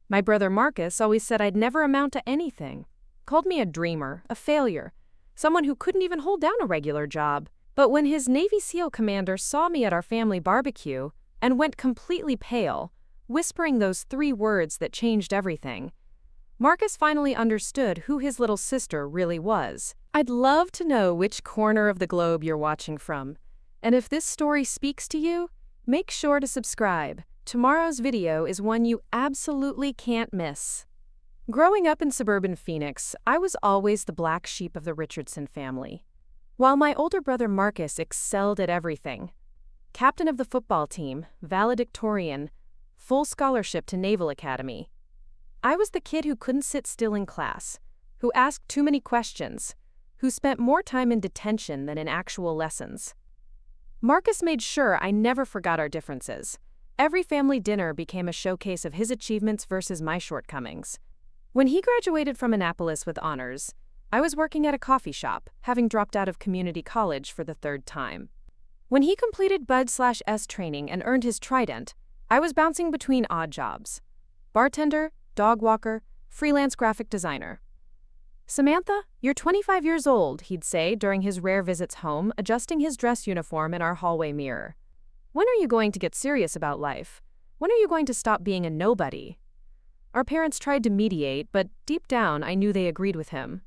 My brother Marcus always said I'd never amount to anything. Called me a dreamer, a failure, someone who couldn't even hold down a regular job. But when his Navy SEAL commander saw me at our family barbecue and went completely pale, whispering those 3 words that changed everything, Marcus finally understood who his little sister really was. I'd love to know which corner of the globe you're watching from. And if this story speaks to you, make sure to subscribe. Tomorrow's video is one you absolutely can't miss. Growing up in suburban Phoenix, I was always the black sheep of the Richardson family. While my older brother Marcus excelled at everything, captain of the football team, valedictorian, full scholarship to Naval Academy, I was the kid who couldn't sit still in class, who asked too many questions, who spent more time in detention than in actual lessons. Marcus made sure I never forgot our differences. Every family dinner became a showcase of his achievements versus my shortcomings. When he graduated from Annapolis with honors, I was working at a coffee shop, having dropped out of community college for the 3rd time. When he completed Bud/S training and earned his trident, I was bouncing between odd jobs: bartender, dog walker, freelance graphic designer. "Samantha, you're 25 years old," he'd say during his rare visits home, adjusting his dress uniform in our hallway mirror. "When are you going to get serious about life? When are you going to stop being a nobody?" Our parents tried to mediate, but deep down I knew they agreed with him.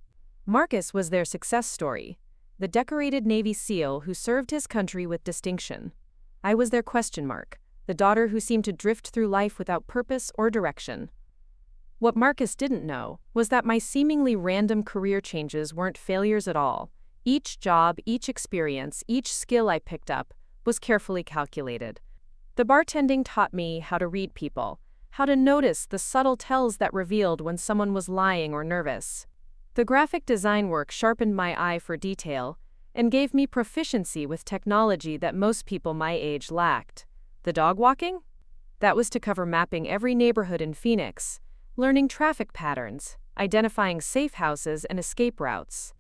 Marcus was their success story, the decorated Navy SEAL who served his country with distinction. I was their question mark, the daughter who seemed to drift through life without purpose or direction. What Marcus didn't know was that my seemingly random career changes weren't failures at all. Each job, each experience, each skill I picked up was carefully calculated. The bartending taught me how to read people, how to notice the subtle tells that revealed when someone was lying or nervous. The graphic design work sharpened my eye for detail and gave me proficiency with technology that most people my age lacked. The dog walking? That was to cover mapping every neighborhood in Phoenix, learning traffic patterns, identifying safe houses and escape routes.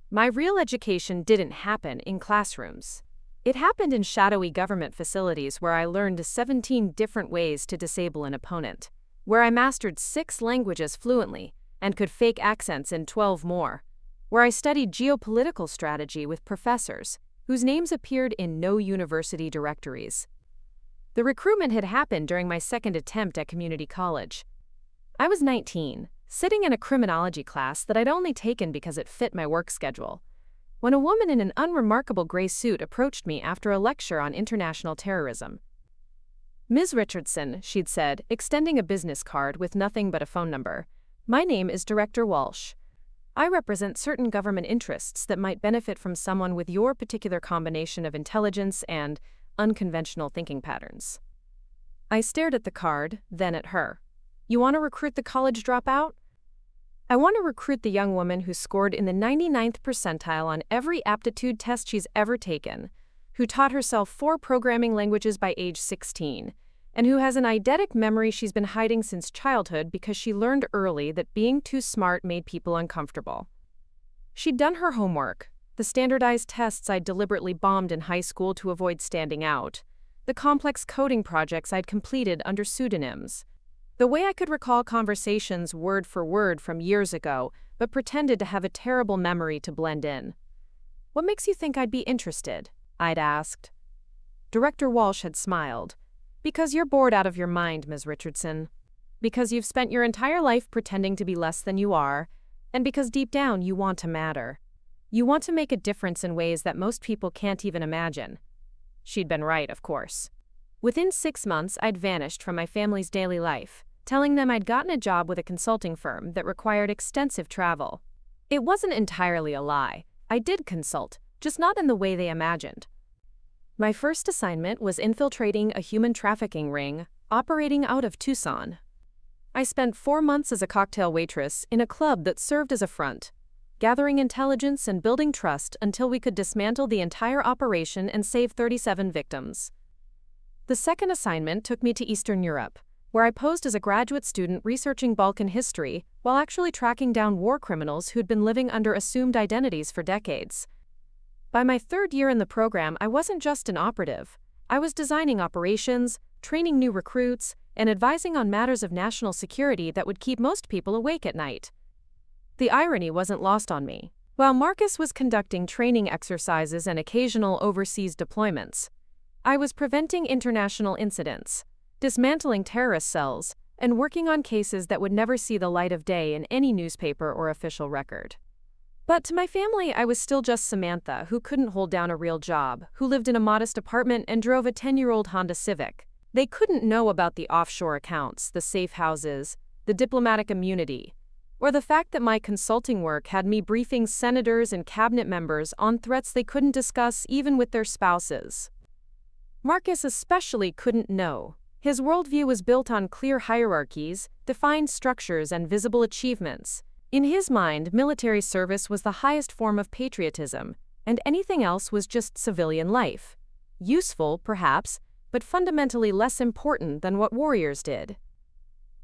My real education didn't happen in classrooms. It happened in shadowy government facilities where I learned 17 different ways to disable an opponent, where I mastered 6 languages fluently and could fake accents in 12 more, where I studied geopolitical strategy with professors whose names appeared in no university directories. The recruitment had happened during my 2nd attempt at community college. I was 19, sitting in a criminology class that I'd only taken because it fit my work schedule, when a woman in an unremarkable gray suit approached me after a lecture on international terrorism. "Ms. Richardson," she'd said, extending a business card with nothing but a phone number, "my name is Director Walsh. I represent certain government interests that might benefit from someone with your particular combination of intelligence and unconventional thinking patterns." I stared at the card, then at her. "You want to recruit the college dropout?" "I want to recruit the young woman who scored in the 99th percentile on every aptitude test she's ever taken, who taught herself 4 programming languages by age 16, and who has an eidetic memory she's been hiding since childhood because she learned early that being too smart made people uncomfortable." She'd done her homework, the standardized tests I'd deliberately bombed in high school to avoid standing out, the complex coding projects I'd completed under pseudonyms, the way I could recall conversations word for word from years ago, but pretended to have a terrible memory to blend in. "What makes you think I'd be interested?" I'd asked. Director Walsh had smiled. "Because you're bored out of your mind, Ms. Richardson. Because you've spent your entire life pretending to be less than you are, and because deep down you want to matter. You want to make a difference in ways that most people can't even imagine." She'd been right, of course. Within 6 months, I'd vanished from my family's daily life, telling them I'd gotten a job with a consulting firm that required extensive travel. It wasn't entirely a lie. I did consult, just not in the way they imagined. My first assignment was infiltrating a human trafficking ring operating out of Tucson. I spent 4 months as a cocktail waitress in a club that served as a front, gathering intelligence and building trust until we could dismantle the entire operation and save 37 victims. The second assignment took me to Eastern Europe, where I posed as a graduate student researching Balkan history while actually tracking down war criminals who'd been living under assumed identities for decades. By my 3rd year in the program, I wasn't just an operative. I was designing operations, training new recruits, and advising on matters of national security that would keep most people awake at night. The irony wasn't lost on me. While Marcus was conducting training exercises and occasional overseas deployments, I was preventing international incidents, dismantling terrorist cells, and working on cases that would never see the light of day in any newspaper or official record. But to my family, I was still just Samantha, who couldn't hold down a real job, who lived in a modest apartment and drove a 10-year-old Honda Civic. They couldn't know about the offshore accounts, the safe houses, the diplomatic immunity, or the fact that my consulting work had me briefing senators and cabinet members on threats they couldn't discuss even with their spouses. Marcus especially couldn't know. His worldview was built on clear hierarchies, defined structures, and visible achievements. In his mind, military service was the highest form of patriotism, and anything else was just civilian life. Useful, perhaps, but fundamentally less important than what warriors did.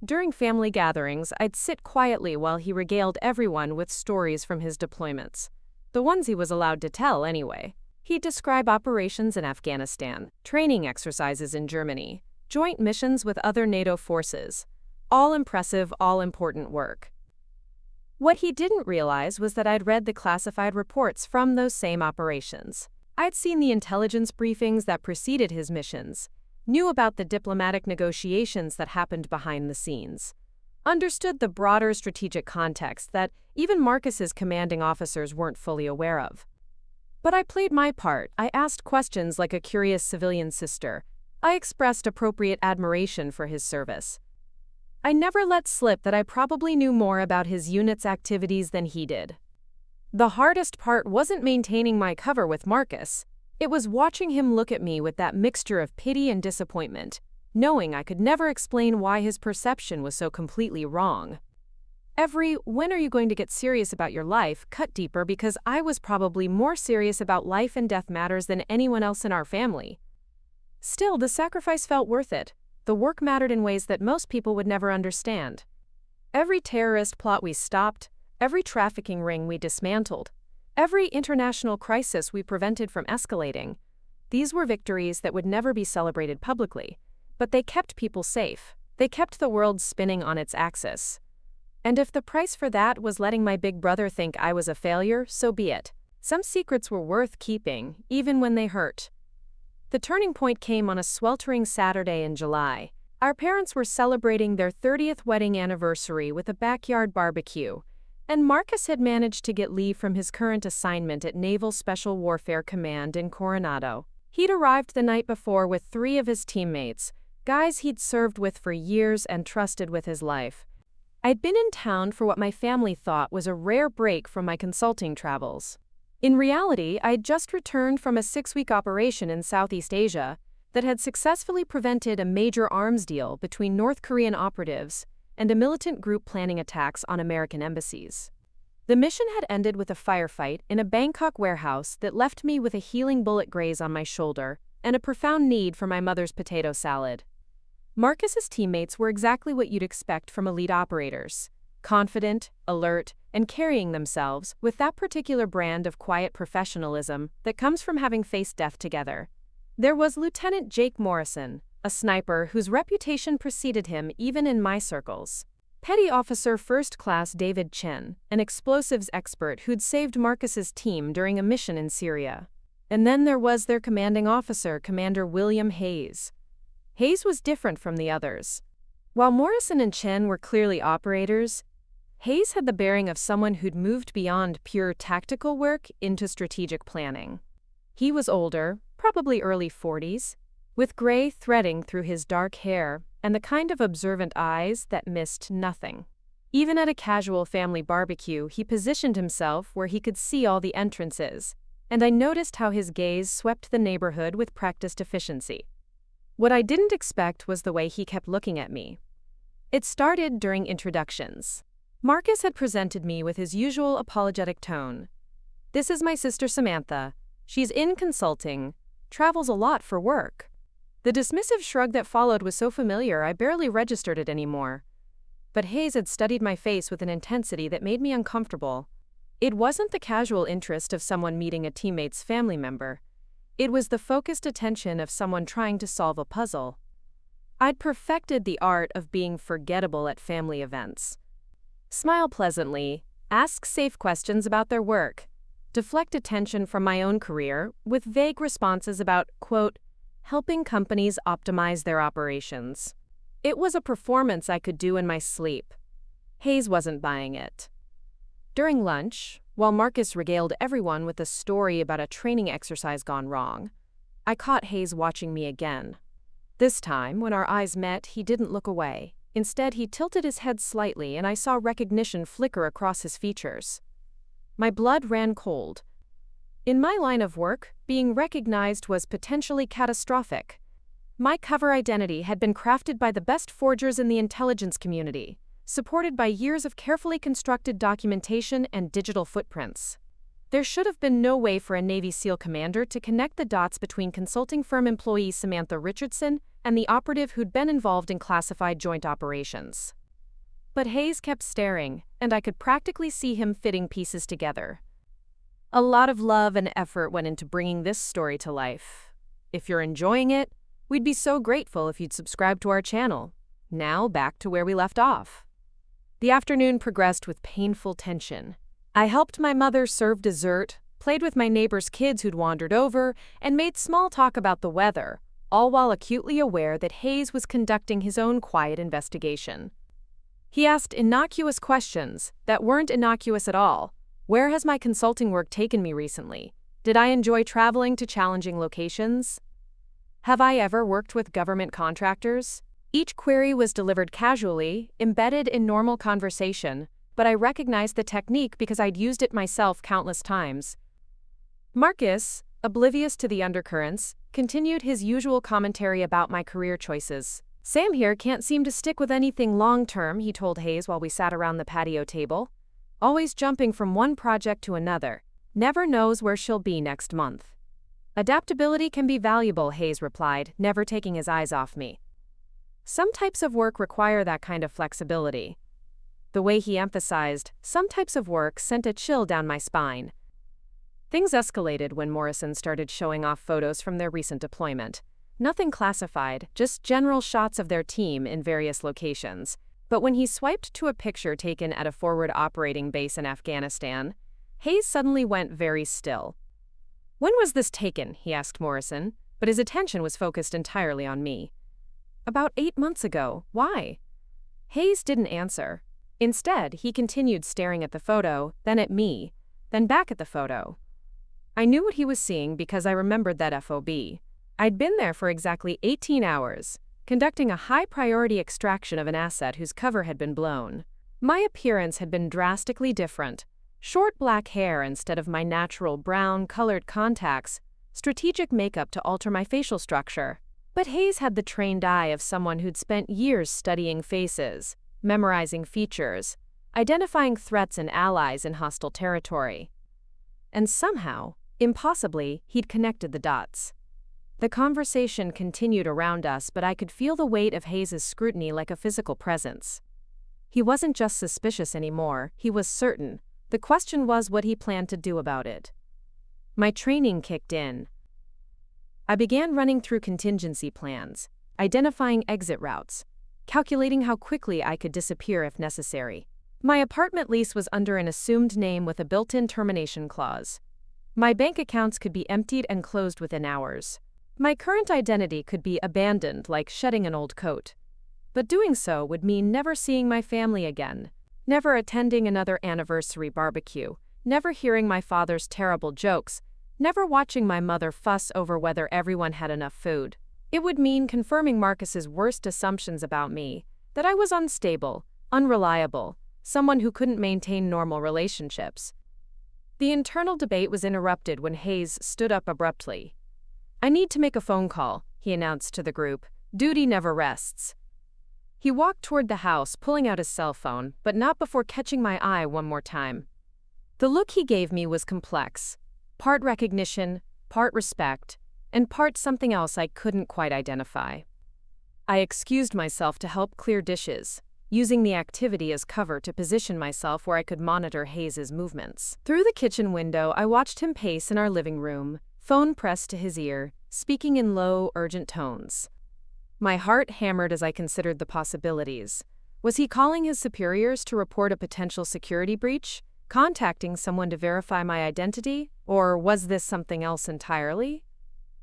During family gatherings, I'd sit quietly while he regaled everyone with stories from his deployments. The ones he was allowed to tell, anyway. He'd describe operations in Afghanistan, training exercises in Germany, joint missions with other NATO forces. All impressive, all important work. What he didn't realize was that I'd read the classified reports from those same operations. I'd seen the intelligence briefings that preceded his missions, knew about the diplomatic negotiations that happened behind the scenes, understood the broader strategic context that even Marcus's commanding officers weren't fully aware of. But I played my part. I asked questions like a curious civilian sister. I expressed appropriate admiration for his service. I never let slip that I probably knew more about his unit's activities than he did. The hardest part wasn't maintaining my cover with Marcus. It was watching him look at me with that mixture of pity and disappointment, knowing I could never explain why his perception was so completely wrong. "When are you going to get serious about your life?" cut deeper because I was probably more serious about life and death matters than anyone else in our family. Still, the sacrifice felt worth it. The work mattered in ways that most people would never understand. Every terrorist plot we stopped, every trafficking ring we dismantled, every international crisis we prevented from escalating, these were victories that would never be celebrated publicly, but they kept people safe. They kept the world spinning on its axis. And if the price for that was letting my big brother think I was a failure, so be it. Some secrets were worth keeping, even when they hurt. The turning point came on a sweltering Saturday in July. Our parents were celebrating their 30th wedding anniversary with a backyard barbecue, and Marcus had managed to get leave from his current assignment at Naval Special Warfare Command in Coronado. He'd arrived the night before with 3 of his teammates, guys he'd served with for years and trusted with his life. I'd been in town for what my family thought was a rare break from my consulting travels. In reality, I'd just returned from a 6-week operation in Southeast Asia that had successfully prevented a major arms deal between North Korean operatives and a militant group planning attacks on American embassies. The mission had ended with a firefight in a Bangkok warehouse that left me with a healing bullet graze on my shoulder and a profound need for my mother's potato salad. Marcus's teammates were exactly what you'd expect from elite operators: confident, alert, and carrying themselves with that particular brand of quiet professionalism that comes from having faced death together. There was Lieutenant Jake Morrison, a sniper whose reputation preceded him even in my circles. Petty Officer First Class David Chen, an explosives expert who'd saved Marcus's team during a mission in Syria. And then there was their commanding officer, Commander William Hayes. Hayes was different from the others. While Morrison and Chen were clearly operators, Hayes had the bearing of someone who'd moved beyond pure tactical work into strategic planning. He was older, probably early 40s, with gray threading through his dark hair and the kind of observant eyes that missed nothing. Even at a casual family barbecue, he positioned himself where he could see all the entrances, and I noticed how his gaze swept the neighborhood with practiced efficiency. What I didn't expect was the way he kept looking at me. It started during introductions. Marcus had presented me with his usual apologetic tone. "This is my sister Samantha. She's in consulting, travels a lot for work." The dismissive shrug that followed was so familiar I barely registered it anymore. But Hayes had studied my face with an intensity that made me uncomfortable. It wasn't the casual interest of someone meeting a teammate's family member. It was the focused attention of someone trying to solve a puzzle. I'd perfected the art of being forgettable at family events. Smile pleasantly, ask safe questions about their work, deflect attention from my own career with vague responses about, quote, helping companies optimize their operations. It was a performance I could do in my sleep. Hayes wasn't buying it. During lunch, while Marcus regaled everyone with a story about a training exercise gone wrong, I caught Hayes watching me again. This time, when our eyes met, he didn't look away. Instead, he tilted his head slightly, and I saw recognition flicker across his features. My blood ran cold. In my line of work, being recognized was potentially catastrophic. My cover identity had been crafted by the best forgers in the intelligence community, supported by years of carefully constructed documentation and digital footprints. There should have been no way for a Navy SEAL commander to connect the dots between consulting firm employee Samantha Richardson and the operative who'd been involved in classified joint operations. But Hayes kept staring, and I could practically see him fitting pieces together. A lot of love and effort went into bringing this story to life. If you're enjoying it, we'd be so grateful if you'd subscribe to our channel. Now, back to where we left off. The afternoon progressed with painful tension. I helped my mother serve dessert, played with my neighbor's kids who'd wandered over, and made small talk about the weather, all while acutely aware that Hayes was conducting his own quiet investigation. He asked innocuous questions that weren't innocuous at all. Where has my consulting work taken me recently? Did I enjoy traveling to challenging locations? Have I ever worked with government contractors? Each query was delivered casually, embedded in normal conversation, but I recognized the technique because I'd used it myself countless times. Marcus, oblivious to the undercurrents, continued his usual commentary about my career choices. Sam here can't seem to stick with anything long-term, he told Hayes while we sat around the patio table. Always jumping from one project to another. Never knows where she'll be next month. Adaptability can be valuable, Hayes replied, never taking his eyes off me. Some types of work require that kind of flexibility. The way he emphasized some types of work sent a chill down my spine. Things escalated when Morrison started showing off photos from their recent deployment. Nothing classified, just general shots of their team in various locations. But when he swiped to a picture taken at a forward operating base in Afghanistan, Hayes suddenly went very still. When was this taken? He asked Morrison, but his attention was focused entirely on me. About 8 months ago. Why? Hayes didn't answer. Instead, he continued staring at the photo, then at me, then back at the photo. I knew what he was seeing because I remembered that FOB. I'd been there for exactly 18 hours, conducting a high-priority extraction of an asset whose cover had been blown. My appearance had been drastically different. Short black hair instead of my natural brown-colored contacts, strategic makeup to alter my facial structure. But Hayes had the trained eye of someone who'd spent years studying faces, memorizing features, identifying threats and allies in hostile territory. And somehow, impossibly, he'd connected the dots. The conversation continued around us, but I could feel the weight of Hayes's scrutiny like a physical presence. He wasn't just suspicious anymore, he was certain. The question was what he planned to do about it. My training kicked in. I began running through contingency plans, identifying exit routes, calculating how quickly I could disappear if necessary. My apartment lease was under an assumed name with a built-in termination clause. My bank accounts could be emptied and closed within hours. My current identity could be abandoned like shedding an old coat. But doing so would mean never seeing my family again, never attending another anniversary barbecue, never hearing my father's terrible jokes, never watching my mother fuss over whether everyone had enough food. It would mean confirming Marcus's worst assumptions about me, that I was unstable, unreliable, someone who couldn't maintain normal relationships. The internal debate was interrupted when Hayes stood up abruptly. I need to make a phone call, he announced to the group. Duty never rests. He walked toward the house, pulling out his cell phone, but not before catching my eye one more time. The look he gave me was complex. Part recognition, part respect, and part something else I couldn't quite identify. I excused myself to help clear dishes, using the activity as cover to position myself where I could monitor Hayes's movements. Through the kitchen window, I watched him pace in our living room, phone pressed to his ear, speaking in low, urgent tones. My heart hammered as I considered the possibilities. Was he calling his superiors to report a potential security breach? Contacting someone to verify my identity? Or was this something else entirely?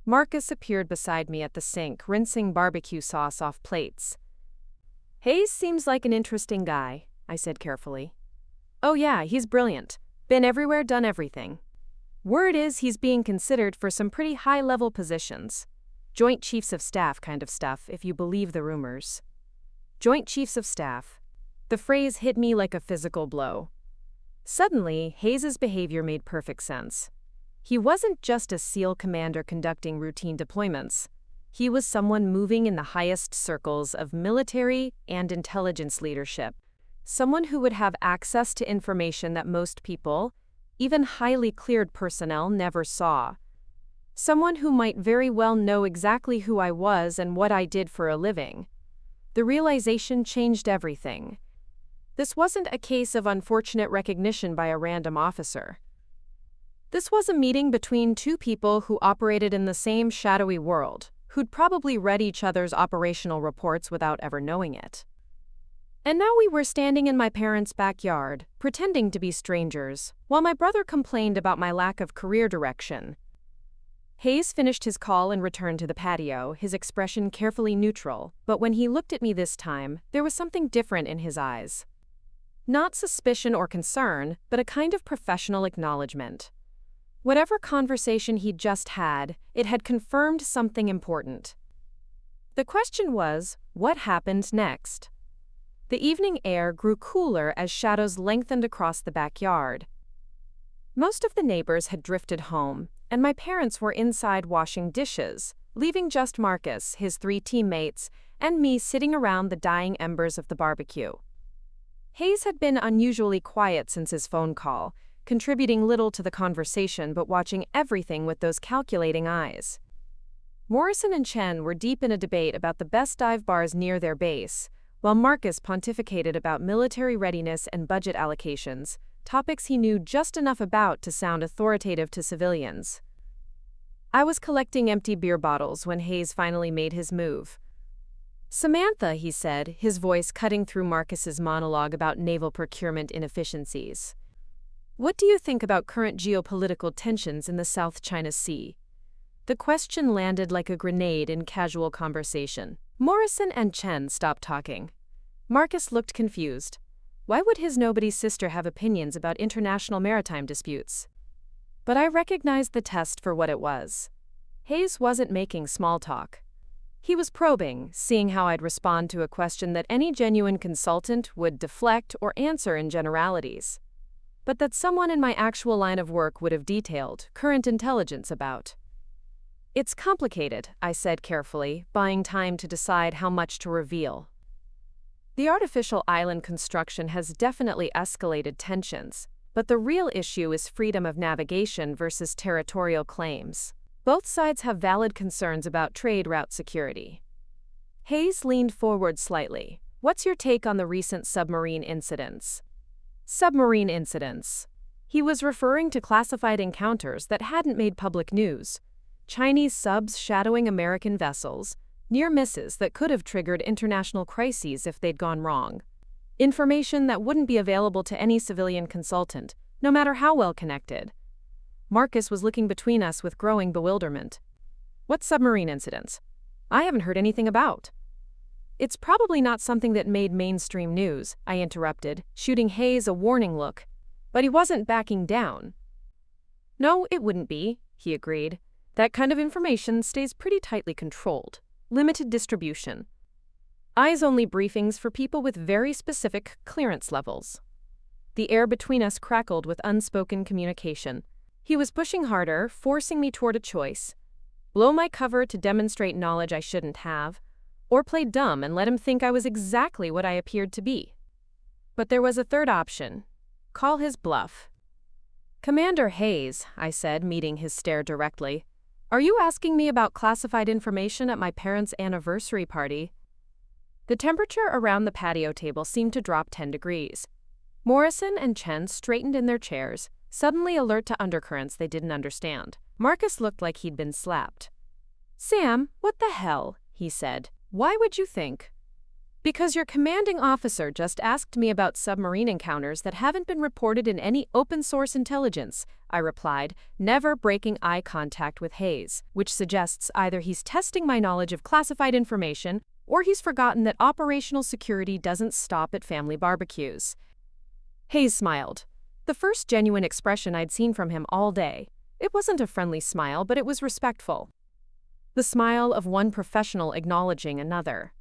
Marcus appeared beside me at the sink, rinsing barbecue sauce off plates. Hayes seems like an interesting guy, I said carefully. Oh yeah, he's brilliant. Been everywhere, done everything. Word is he's being considered for some pretty high-level positions. Joint Chiefs of Staff kind of stuff, if you believe the rumors. Joint Chiefs of Staff. The phrase hit me like a physical blow. Suddenly, Hayes's behavior made perfect sense. He wasn't just a SEAL commander conducting routine deployments. He was someone moving in the highest circles of military and intelligence leadership. Someone who would have access to information that most people, even highly cleared personnel, never saw. Someone who might very well know exactly who I was and what I did for a living. The realization changed everything. This wasn't a case of unfortunate recognition by a random officer. This was a meeting between two people who operated in the same shadowy world, who'd probably read each other's operational reports without ever knowing it. And now we were standing in my parents' backyard, pretending to be strangers, while my brother complained about my lack of career direction. Hayes finished his call and returned to the patio, his expression carefully neutral, but when he looked at me this time, there was something different in his eyes. Not suspicion or concern, but a kind of professional acknowledgement. Whatever conversation he'd just had, it had confirmed something important. The question was, what happened next? The evening air grew cooler as shadows lengthened across the backyard. Most of the neighbors had drifted home, and my parents were inside washing dishes, leaving just Marcus, his 3 teammates, and me sitting around the dying embers of the barbecue. Hayes had been unusually quiet since his phone call, contributing little to the conversation but watching everything with those calculating eyes. Morrison and Chen were deep in a debate about the best dive bars near their base, while Marcus pontificated about military readiness and budget allocations, topics he knew just enough about to sound authoritative to civilians. I was collecting empty beer bottles when Hayes finally made his move. Samantha, he said, his voice cutting through Marcus's monologue about naval procurement inefficiencies. What do you think about current geopolitical tensions in the South China Sea? The question landed like a grenade in casual conversation. Morrison and Chen stopped talking. Marcus looked confused. Why would his nobody's sister have opinions about international maritime disputes? But I recognized the test for what it was. Hayes wasn't making small talk. He was probing, seeing how I'd respond to a question that any genuine consultant would deflect or answer in generalities, but that someone in my actual line of work would have detailed current intelligence about. It's complicated, I said carefully, buying time to decide how much to reveal. The artificial island construction has definitely escalated tensions, but the real issue is freedom of navigation versus territorial claims. Both sides have valid concerns about trade route security. Hayes leaned forward slightly. What's your take on the recent submarine incidents? Submarine incidents. He was referring to classified encounters that hadn't made public news. Chinese subs shadowing American vessels, near misses that could have triggered international crises if they'd gone wrong. Information that wouldn't be available to any civilian consultant, no matter how well connected. Marcus was looking between us with growing bewilderment. What submarine incidents? I haven't heard anything about. It's probably not something that made mainstream news, I interrupted, shooting Hayes a warning look. But he wasn't backing down. No, it wouldn't be, he agreed. That kind of information stays pretty tightly controlled. Limited distribution. Eyes-only briefings for people with very specific clearance levels. The air between us crackled with unspoken communication. He was pushing harder, forcing me toward a choice. Blow my cover to demonstrate knowledge I shouldn't have, or play dumb and let him think I was exactly what I appeared to be. But there was a third option. Call his bluff. Commander Hayes, I said, meeting his stare directly. Are you asking me about classified information at my parents' anniversary party? The temperature around the patio table seemed to drop 10 degrees. Morrison and Chen straightened in their chairs, suddenly alert to undercurrents they didn't understand. Marcus looked like he'd been slapped. Sam, what the hell? He said. Why would you think? Because your commanding officer just asked me about submarine encounters that haven't been reported in any open-source intelligence, I replied, never breaking eye contact with Hayes, which suggests either he's testing my knowledge of classified information or he's forgotten that operational security doesn't stop at family barbecues. Hayes smiled. The first genuine expression I'd seen from him all day. It wasn't a friendly smile, but it was respectful. The smile of one professional acknowledging another.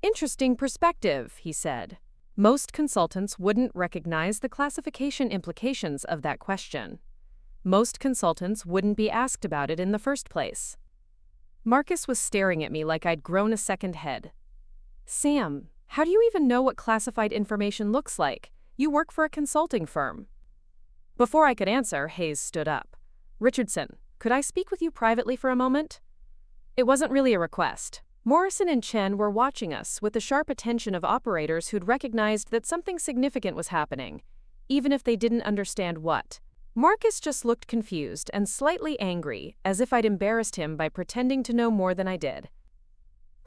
Interesting perspective, he said. Most consultants wouldn't recognize the classification implications of that question. Most consultants wouldn't be asked about it in the first place. Marcus was staring at me like I'd grown a second head. Sam, how do you even know what classified information looks like? You work for a consulting firm. Before I could answer, Hayes stood up. Richardson, could I speak with you privately for a moment? It wasn't really a request. Morrison and Chen were watching us with the sharp attention of operators who'd recognized that something significant was happening, even if they didn't understand what. Marcus just looked confused and slightly angry, as if I'd embarrassed him by pretending to know more than I did.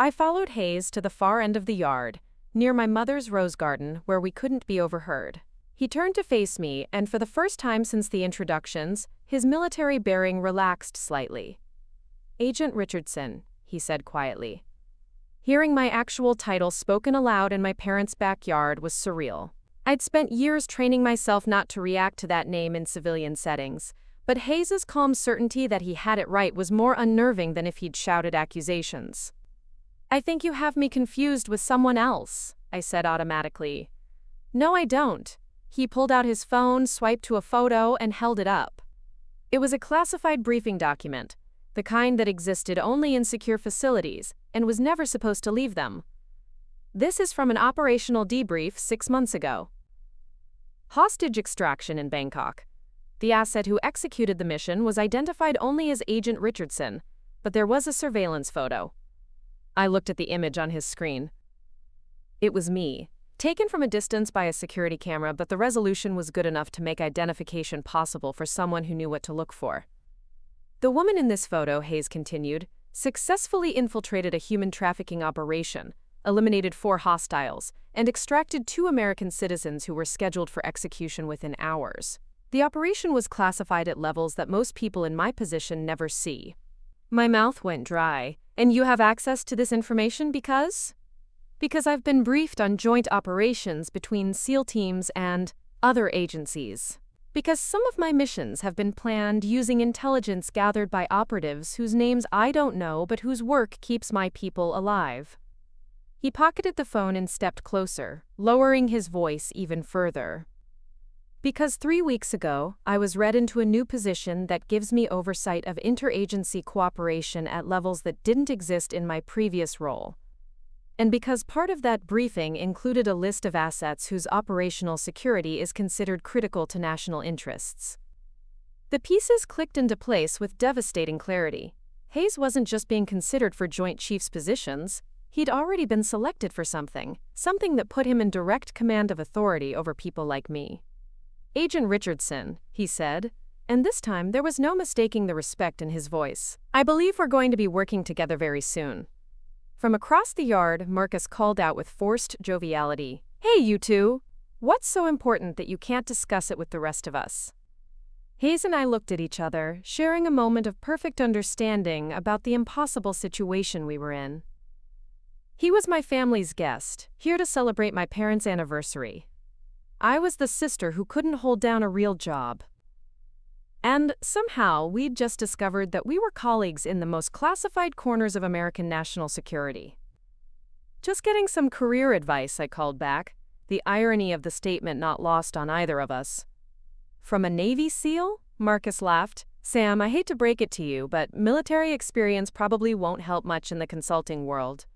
I followed Hayes to the far end of the yard, near my mother's rose garden, where we couldn't be overheard. He turned to face me, and for the first time since the introductions, his military bearing relaxed slightly. Agent Richardson, he said quietly. Hearing my actual title spoken aloud in my parents' backyard was surreal. I'd spent years training myself not to react to that name in civilian settings, but Hayes's calm certainty that he had it right was more unnerving than if he'd shouted accusations. I think you have me confused with someone else, I said automatically. No, I don't. He pulled out his phone, swiped to a photo, and held it up. It was a classified briefing document, the kind that existed only in secure facilities and was never supposed to leave them. This is from an operational debrief 6 months ago. Hostage extraction in Bangkok. The asset who executed the mission was identified only as Agent Richardson, but there was a surveillance photo. I looked at the image on his screen. It was me, taken from a distance by a security camera, but the resolution was good enough to make identification possible for someone who knew what to look for. The woman in this photo, Hayes continued, successfully infiltrated a human trafficking operation, eliminated 4 hostiles, and extracted 2 American citizens who were scheduled for execution within hours. The operation was classified at levels that most people in my position never see. My mouth went dry. And you have access to this information because? Because I've been briefed on joint operations between SEAL teams and other agencies. Because some of my missions have been planned using intelligence gathered by operatives whose names I don't know but whose work keeps my people alive. He pocketed the phone and stepped closer, lowering his voice even further. Because 3 weeks ago, I was read into a new position that gives me oversight of interagency cooperation at levels that didn't exist in my previous role. And because part of that briefing included a list of assets whose operational security is considered critical to national interests. The pieces clicked into place with devastating clarity. Hayes wasn't just being considered for Joint Chiefs positions. He'd already been selected for something that put him in direct command of authority over people like me. Agent Richardson, he said, and this time there was no mistaking the respect in his voice. I believe we're going to be working together very soon. From across the yard, Marcus called out with forced joviality, Hey, you two! What's so important that you can't discuss it with the rest of us? Hayes and I looked at each other, sharing a moment of perfect understanding about the impossible situation we were in. He was my family's guest, here to celebrate my parents' anniversary. I was the sister who couldn't hold down a real job. And somehow we'd just discovered that we were colleagues in the most classified corners of American national security. Just getting some career advice, I called back, the irony of the statement not lost on either of us. From a Navy SEAL? Marcus laughed. Sam, I hate to break it to you, but military experience probably won't help much in the consulting world.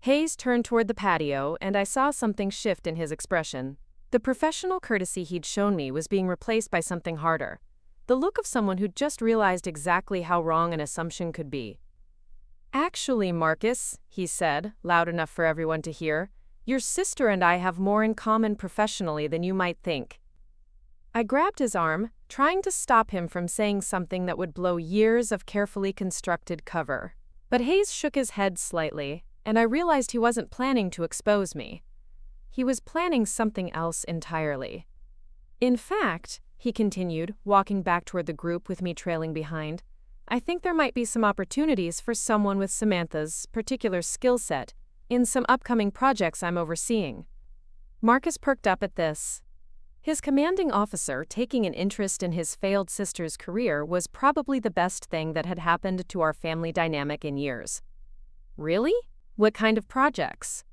Hayes turned toward the patio, and I saw something shift in his expression. The professional courtesy he'd shown me was being replaced by something harder. The look of someone who'd just realized exactly how wrong an assumption could be. Actually, Marcus, he said, loud enough for everyone to hear, your sister and I have more in common professionally than you might think. I grabbed his arm, trying to stop him from saying something that would blow years of carefully constructed cover. But Hayes shook his head slightly. and I realized he wasn't planning to expose me. He was planning something else entirely. In fact, he continued, walking back toward the group with me trailing behind, I think there might be some opportunities for someone with Samantha's particular skill set in some upcoming projects I'm overseeing. Marcus perked up at this. His commanding officer taking an interest in his failed sister's career was probably the best thing that had happened to our family dynamic in years. Really? What kind of projects?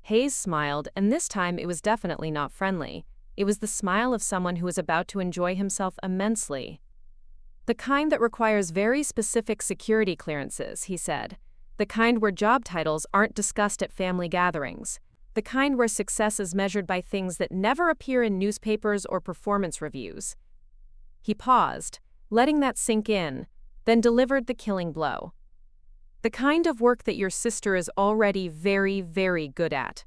Hayes smiled, and this time it was definitely not friendly. It was the smile of someone who was about to enjoy himself immensely. The kind that requires very specific security clearances, he said. The kind where job titles aren't discussed at family gatherings. The kind where success is measured by things that never appear in newspapers or performance reviews. He paused, letting that sink in, then delivered the killing blow. The kind of work that your sister is already very, very good at.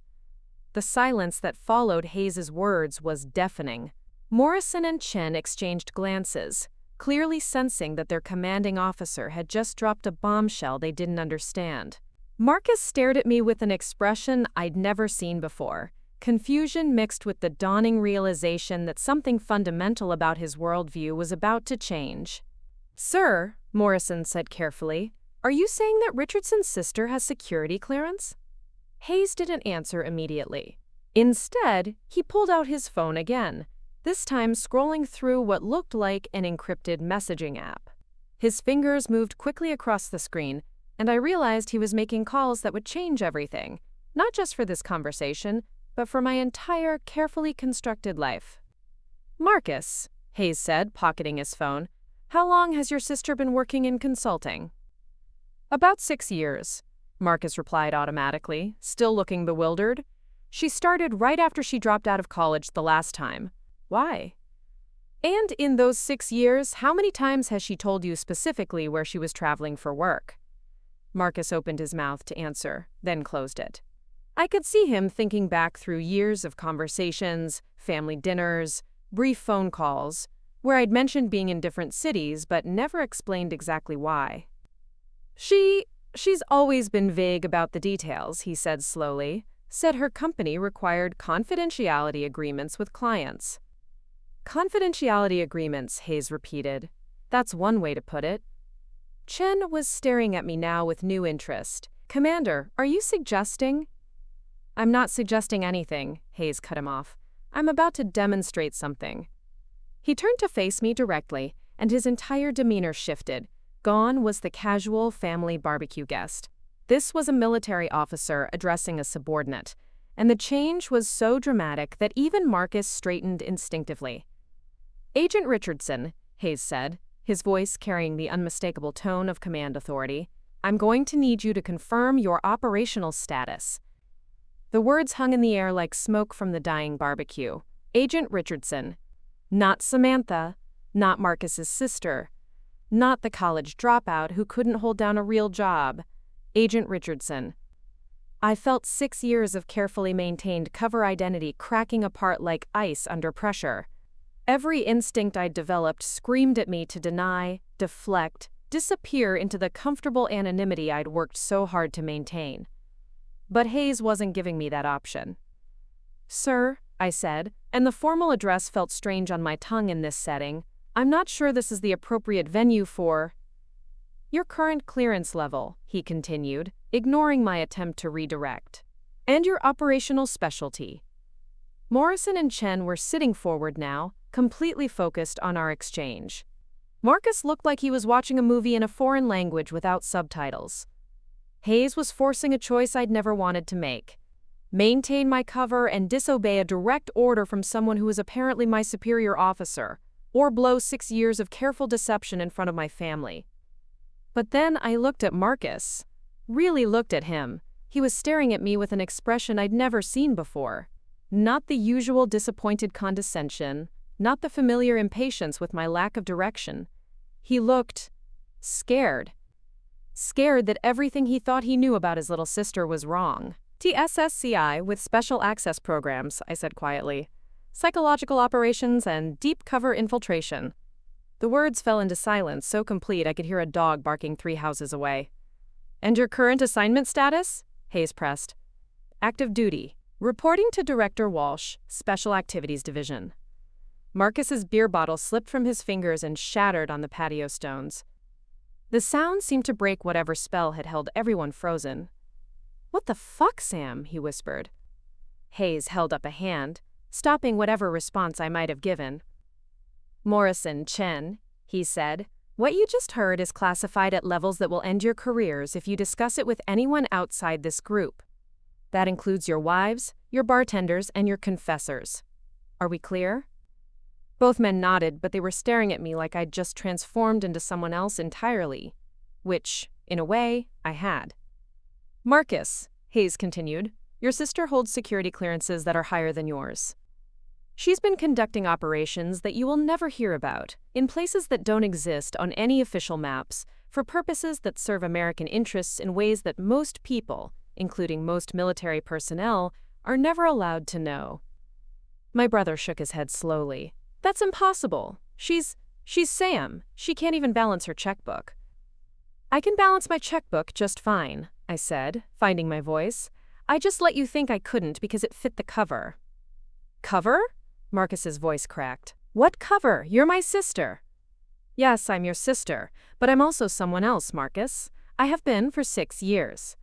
The silence that followed Hayes's words was deafening. Morrison and Chen exchanged glances, clearly sensing that their commanding officer had just dropped a bombshell they didn't understand. Marcus stared at me with an expression I'd never seen before, confusion mixed with the dawning realization that something fundamental about his worldview was about to change. Sir, Morrison said carefully, are you saying that Richardson's sister has security clearance? Hayes didn't answer immediately. Instead, he pulled out his phone again, this time scrolling through what looked like an encrypted messaging app. His fingers moved quickly across the screen, and I realized he was making calls that would change everything, not just for this conversation, but for my entire carefully constructed life. Marcus, Hayes said, pocketing his phone, how long has your sister been working in consulting? About 6 years, Marcus replied automatically, still looking bewildered. She started right after she dropped out of college the last time. Why? And in those 6 years, how many times has she told you specifically where she was traveling for work? Marcus opened his mouth to answer, then closed it. I could see him thinking back through years of conversations, family dinners, brief phone calls, where I'd mentioned being in different cities but never explained exactly why. She's always been vague about the details, he said slowly, said her company required confidentiality agreements with clients. Confidentiality agreements, Hayes repeated. That's one way to put it. Chen was staring at me now with new interest. Commander, are you suggesting? I'm not suggesting anything, Hayes cut him off. I'm about to demonstrate something. He turned to face me directly, and his entire demeanor shifted. Gone was the casual family barbecue guest. This was a military officer addressing a subordinate, and the change was so dramatic that even Marcus straightened instinctively. Agent Richardson, Hayes said, his voice carrying the unmistakable tone of command authority, I'm going to need you to confirm your operational status. The words hung in the air like smoke from the dying barbecue. Agent Richardson. Not Samantha, not Marcus's sister, not the college dropout who couldn't hold down a real job. Agent Richardson. I felt 6 years of carefully maintained cover identity cracking apart like ice under pressure. Every instinct I'd developed screamed at me to deny, deflect, disappear into the comfortable anonymity I'd worked so hard to maintain. But Hayes wasn't giving me that option. Sir, I said, and the formal address felt strange on my tongue in this setting, I'm not sure this is the appropriate venue for your current clearance level, he continued, ignoring my attempt to redirect. And your operational specialty. Morrison and Chen were sitting forward now, completely focused on our exchange. Marcus looked like he was watching a movie in a foreign language without subtitles. Hayes was forcing a choice I'd never wanted to make. Maintain my cover and disobey a direct order from someone who was apparently my superior officer, or blow 6 years of careful deception in front of my family. But then I looked at Marcus. Really looked at him. He was staring at me with an expression I'd never seen before. Not the usual disappointed condescension, not the familiar impatience with my lack of direction. He looked scared. Scared that everything he thought he knew about his little sister was wrong. TSSCI with special access programs, I said quietly. Psychological operations and deep cover infiltration. The words fell into silence so complete I could hear a dog barking 3 houses away. And your current assignment status? Hayes pressed. Active duty. Reporting to Director Walsh, Special Activities Division. Marcus's beer bottle slipped from his fingers and shattered on the patio stones. The sound seemed to break whatever spell had held everyone frozen. "What the fuck, Sam?" he whispered. Hayes held up a hand, stopping whatever response I might have given. "Morrison, Chen," he said, "what you just heard is classified at levels that will end your careers if you discuss it with anyone outside this group. That includes your wives, your bartenders, and your confessors. Are we clear?" Both men nodded, but they were staring at me like I'd just transformed into someone else entirely. Which, in a way, I had. "Marcus," Hayes continued, "your sister holds security clearances that are higher than yours. She's been conducting operations that you will never hear about, in places that don't exist on any official maps, for purposes that serve American interests in ways that most people, including most military personnel, are never allowed to know." My brother shook his head slowly. "That's impossible. She's Sam. She can't even balance her checkbook." "I can balance my checkbook just fine," I said, finding my voice. "I just let you think I couldn't because it fit the cover." "Cover?" Marcus's voice cracked. "What cover? You're my sister." "Yes, I'm your sister, but I'm also someone else, Marcus. I have been for 6 years.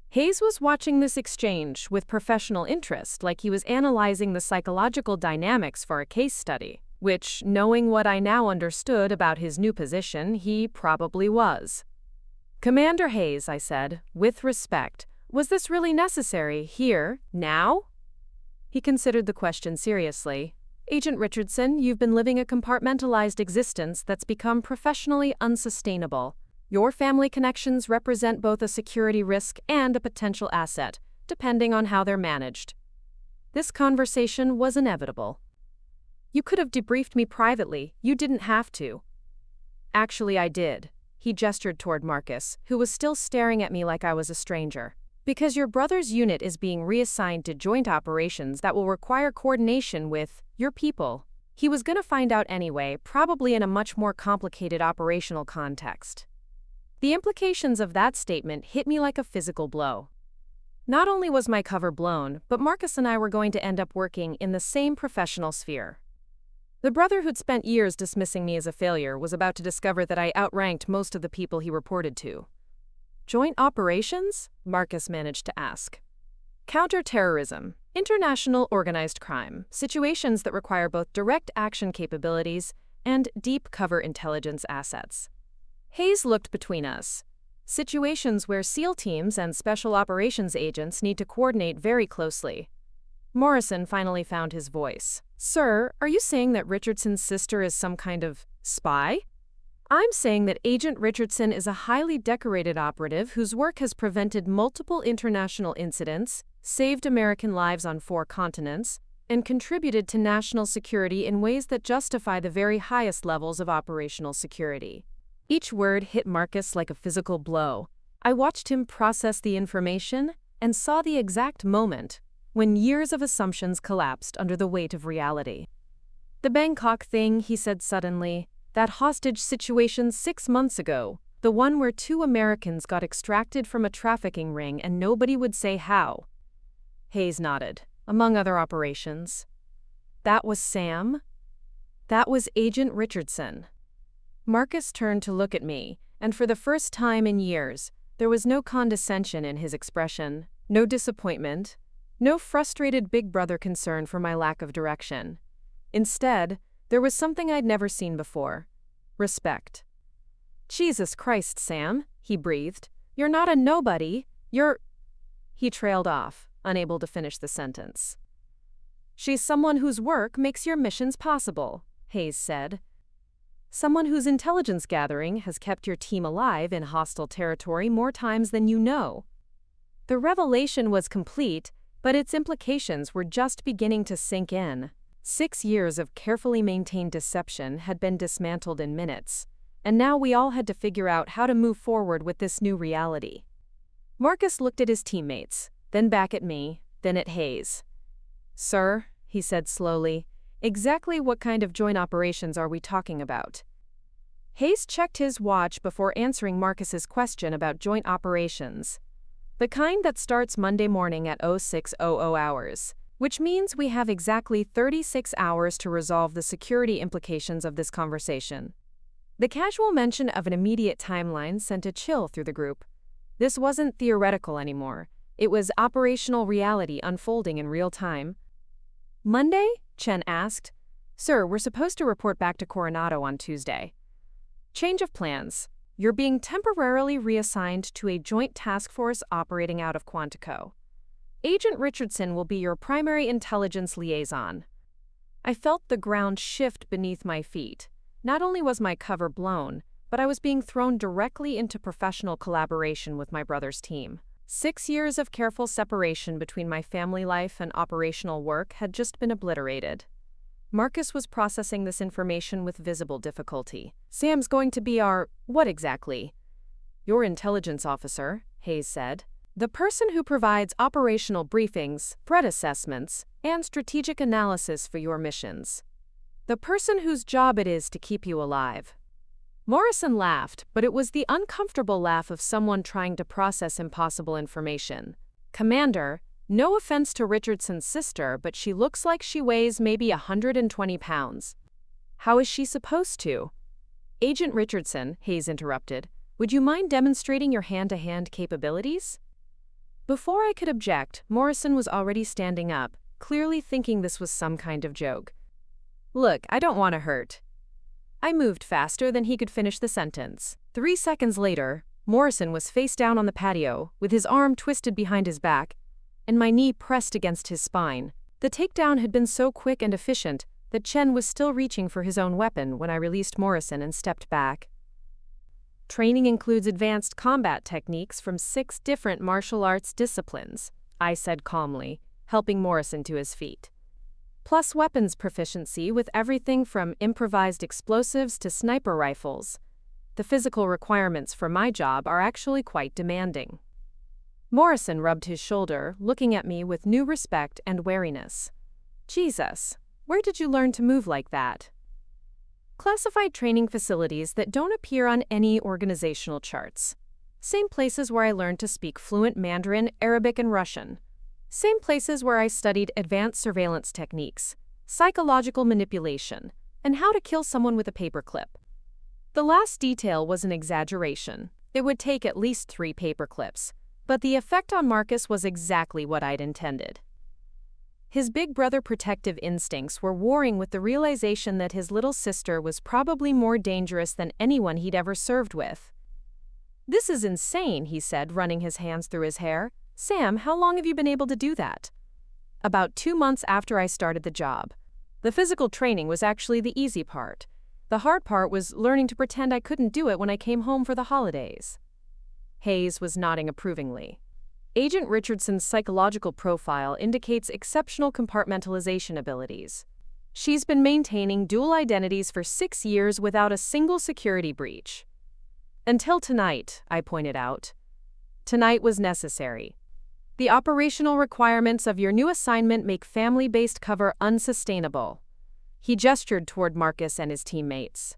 Hayes was watching this exchange with professional interest, like he was analyzing the psychological dynamics for a case study, which, knowing what I now understood about his new position, he probably was. "Commander Hayes," I said, with respect, "was this really necessary here, now?" He considered the question seriously. "Agent Richardson, you've been living a compartmentalized existence that's become professionally unsustainable. Your family connections represent both a security risk and a potential asset, depending on how they're managed. This conversation was inevitable. You could have debriefed me privately. You didn't have to." "Actually, I did." He gestured toward Marcus, who was still staring at me like I was a stranger. "Because your brother's unit is being reassigned to joint operations that will require coordination with your people. He was going to find out anyway, probably in a much more complicated operational context." The implications of that statement hit me like a physical blow. Not only was my cover blown, but Marcus and I were going to end up working in the same professional sphere. The brother who'd spent years dismissing me as a failure was about to discover that I outranked most of the people he reported to. "Joint operations?" Marcus managed to ask. "Counter-terrorism, international organized crime, situations that require both direct action capabilities and deep cover intelligence assets." Hayes looked between us. "Situations where SEAL teams and special operations agents need to coordinate very closely." Morrison finally found his voice. "Sir, are you saying that Richardson's sister is some kind of spy?" "I'm saying that Agent Richardson is a highly decorated operative whose work has prevented multiple international incidents, saved American lives on 4 continents, and contributed to national security in ways that justify the very highest levels of operational security." Each word hit Marcus like a physical blow. I watched him process the information and saw the exact moment when years of assumptions collapsed under the weight of reality. "The Bangkok thing," he said suddenly, "that hostage situation 6 months ago, the one where 2 Americans got extracted from a trafficking ring and nobody would say how." Hayes nodded. "Among other operations." "That was Sam?" "That was Agent Richardson." Marcus turned to look at me, and for the first time in years, there was no condescension in his expression, no disappointment, no frustrated big brother concern for my lack of direction. Instead, there was something I'd never seen before: respect. "Jesus Christ, Sam," he breathed. "You're not a nobody, you're—" He trailed off, unable to finish the sentence. "She's someone whose work makes your missions possible," Hayes said. "Someone whose intelligence gathering has kept your team alive in hostile territory more times than you know." The revelation was complete, but its implications were just beginning to sink in. 6 years of carefully maintained deception had been dismantled in minutes, and now we all had to figure out how to move forward with this new reality. Marcus looked at his teammates, then back at me, then at Hayes. "Sir," he said slowly, "exactly what kind of joint operations are we talking about?" Hayes checked his watch before answering Marcus's question about joint operations. The kind that starts Monday morning at 0600 hours, which means we have exactly 36 hours to resolve the security implications of this conversation. The casual mention of an immediate timeline sent a chill through the group. This wasn't theoretical anymore. It was operational reality unfolding in real time. Monday? Chen asked. Sir, we're supposed to report back to Coronado on Tuesday. Change of plans. You're being temporarily reassigned to a joint task force operating out of Quantico. Agent Richardson will be your primary intelligence liaison. I felt the ground shift beneath my feet. Not only was my cover blown, but I was being thrown directly into professional collaboration with my brother's team. 6 years of careful separation between my family life and operational work had just been obliterated. Marcus was processing this information with visible difficulty. Sam's going to be our… what exactly? Your intelligence officer, Hayes said. The person who provides operational briefings, threat assessments, and strategic analysis for your missions. The person whose job it is to keep you alive. Morrison laughed, but it was the uncomfortable laugh of someone trying to process impossible information. Commander, no offense to Richardson's sister, but she looks like she weighs maybe 120 pounds. How is she supposed to? Agent Richardson, Hayes interrupted, would you mind demonstrating your hand-to-hand capabilities? Before I could object, Morrison was already standing up, clearly thinking this was some kind of joke. Look, I don't want to hurt. I moved faster than he could finish the sentence. 3 seconds later, Morrison was face down on the patio, with his arm twisted behind his back, and my knee pressed against his spine. The takedown had been so quick and efficient that Chen was still reaching for his own weapon when I released Morrison and stepped back. Training includes advanced combat techniques from 6 different martial arts disciplines, I said calmly, helping Morrison to his feet. Plus weapons proficiency with everything from improvised explosives to sniper rifles. The physical requirements for my job are actually quite demanding. Morrison rubbed his shoulder, looking at me with new respect and wariness. Jesus, where did you learn to move like that? Classified training facilities that don't appear on any organizational charts. Same places where I learned to speak fluent Mandarin, Arabic, and Russian. Same places where I studied advanced surveillance techniques, psychological manipulation, and how to kill someone with a paperclip. The last detail was an exaggeration. It would take at least 3 paperclips, but the effect on Marcus was exactly what I'd intended. His big brother protective instincts were warring with the realization that his little sister was probably more dangerous than anyone he'd ever served with. This is insane, he said, running his hands through his hair. Sam, how long have you been able to do that? About 2 months after I started the job. The physical training was actually the easy part. The hard part was learning to pretend I couldn't do it when I came home for the holidays. Hayes was nodding approvingly. Agent Richardson's psychological profile indicates exceptional compartmentalization abilities. She's been maintaining dual identities for 6 years without a single security breach. Until tonight, I pointed out. Tonight was necessary. The operational requirements of your new assignment make family-based cover unsustainable. He gestured toward Marcus and his teammates.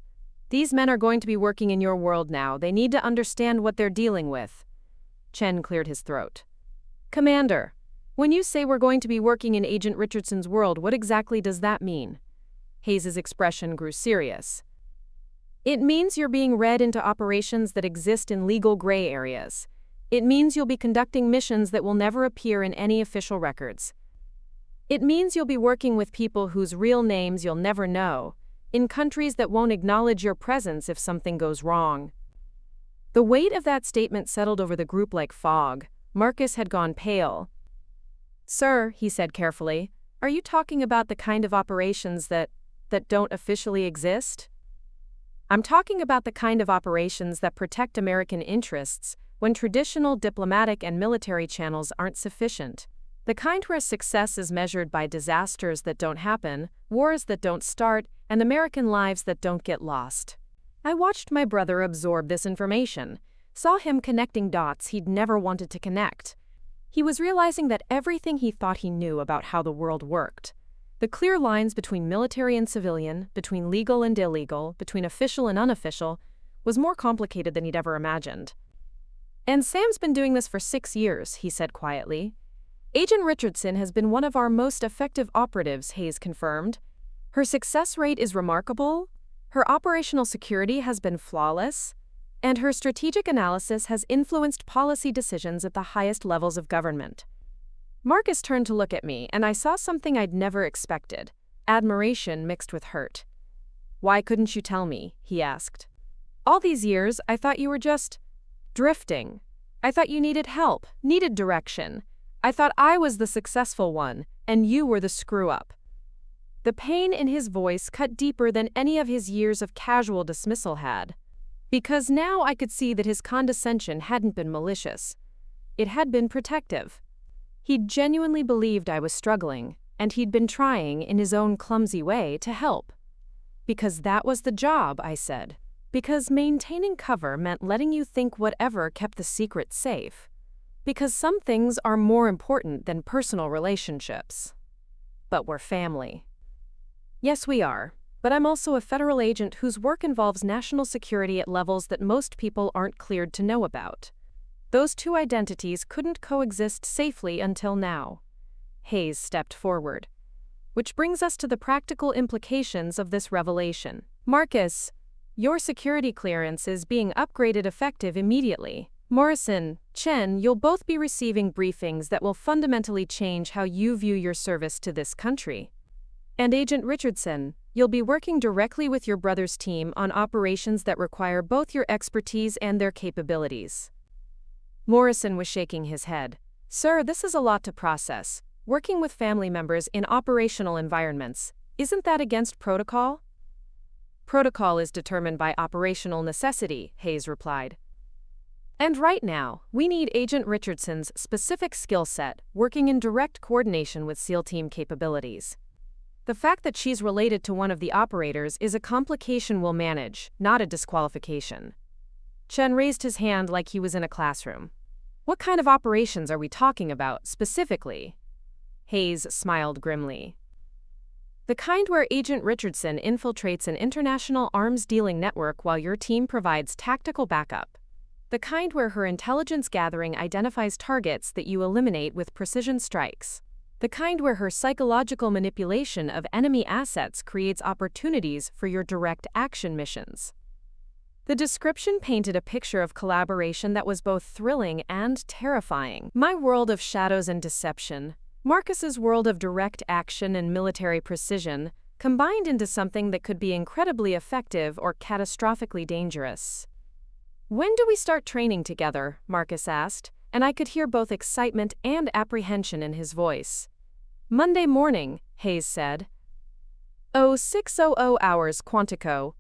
These men are going to be working in your world now. They need to understand what they're dealing with. Chen cleared his throat. Commander, when you say we're going to be working in Agent Richardson's world, what exactly does that mean? Hayes' expression grew serious. It means you're being read into operations that exist in legal gray areas. It means you'll be conducting missions that will never appear in any official records. It means you'll be working with people whose real names you'll never know, in countries that won't acknowledge your presence if something goes wrong. The weight of that statement settled over the group like fog. Marcus had gone pale. Sir, he said carefully, are you talking about the kind of operations that don't officially exist? I'm talking about the kind of operations that protect American interests when traditional diplomatic and military channels aren't sufficient. The kind where success is measured by disasters that don't happen, wars that don't start, and American lives that don't get lost. I watched my brother absorb this information, saw him connecting dots he'd never wanted to connect. He was realizing that everything he thought he knew about how the world worked, the clear lines between military and civilian, between legal and illegal, between official and unofficial, was more complicated than he'd ever imagined. And Sam's been doing this for 6 years, he said quietly. Agent Richardson has been one of our most effective operatives, Hayes confirmed. Her success rate is remarkable, her operational security has been flawless, and her strategic analysis has influenced policy decisions at the highest levels of government. Marcus turned to look at me, and I saw something I'd never expected, admiration mixed with hurt. Why couldn't you tell me? He asked. All these years, I thought you were just drifting. I thought you needed help, needed direction. I thought I was the successful one, and you were the screw-up. The pain in his voice cut deeper than any of his years of casual dismissal had. Because now I could see that his condescension hadn't been malicious. It had been protective. He'd genuinely believed I was struggling, and he'd been trying, in his own clumsy way, to help. Because that was the job, I said. Because maintaining cover meant letting you think whatever kept the secret safe. Because some things are more important than personal relationships. But we're family. Yes, we are. But I'm also a federal agent whose work involves national security at levels that most people aren't cleared to know about. Those two identities couldn't coexist safely until now. Hayes stepped forward. Which brings us to the practical implications of this revelation. Marcus, your security clearance is being upgraded effective immediately. Morrison, Chen, you'll both be receiving briefings that will fundamentally change how you view your service to this country. And Agent Richardson, you'll be working directly with your brother's team on operations that require both your expertise and their capabilities. Morrison was shaking his head. Sir, this is a lot to process. Working with family members in operational environments, isn't that against protocol? Protocol is determined by operational necessity, Hayes replied. And right now, we need Agent Richardson's specific skill set, working in direct coordination with SEAL team capabilities. The fact that she's related to one of the operators is a complication we'll manage, not a disqualification. Chen raised his hand like he was in a classroom. What kind of operations are we talking about, specifically? Hayes smiled grimly. The kind where Agent Richardson infiltrates an international arms-dealing network while your team provides tactical backup. The kind where her intelligence gathering identifies targets that you eliminate with precision strikes. The kind where her psychological manipulation of enemy assets creates opportunities for your direct action missions. The description painted a picture of collaboration that was both thrilling and terrifying. My world of shadows and deception, Marcus's world of direct action and military precision, combined into something that could be incredibly effective or catastrophically dangerous. When do we start training together? Marcus asked, and I could hear both excitement and apprehension in his voice. Monday morning, Hayes said. 0600 hours Quantico.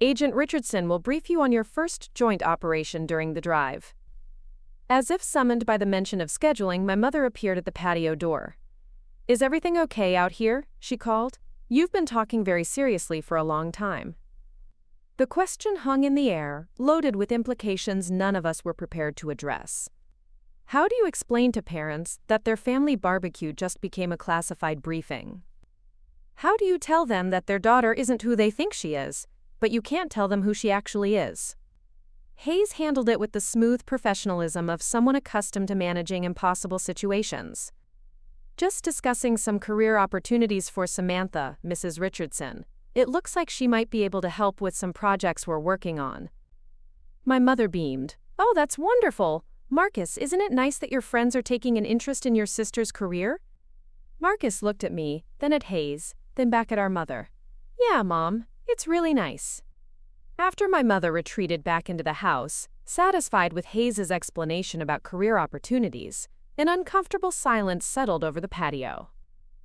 Agent Richardson will brief you on your first joint operation during the drive. As if summoned by the mention of scheduling, my mother appeared at the patio door. Is everything okay out here? She called. You've been talking very seriously for a long time. The question hung in the air, loaded with implications none of us were prepared to address. How do you explain to parents that their family barbecue just became a classified briefing? How do you tell them that their daughter isn't who they think she is, but you can't tell them who she actually is? Hayes handled it with the smooth professionalism of someone accustomed to managing impossible situations. Just discussing some career opportunities for Samantha, Mrs. Richardson. It looks like she might be able to help with some projects we're working on. My mother beamed. Oh, that's wonderful! Marcus, isn't it nice that your friends are taking an interest in your sister's career? Marcus looked at me, then at Hayes, then back at our mother. Yeah, Mom, it's really nice. After my mother retreated back into the house, satisfied with Hayes's explanation about career opportunities, an uncomfortable silence settled over the patio.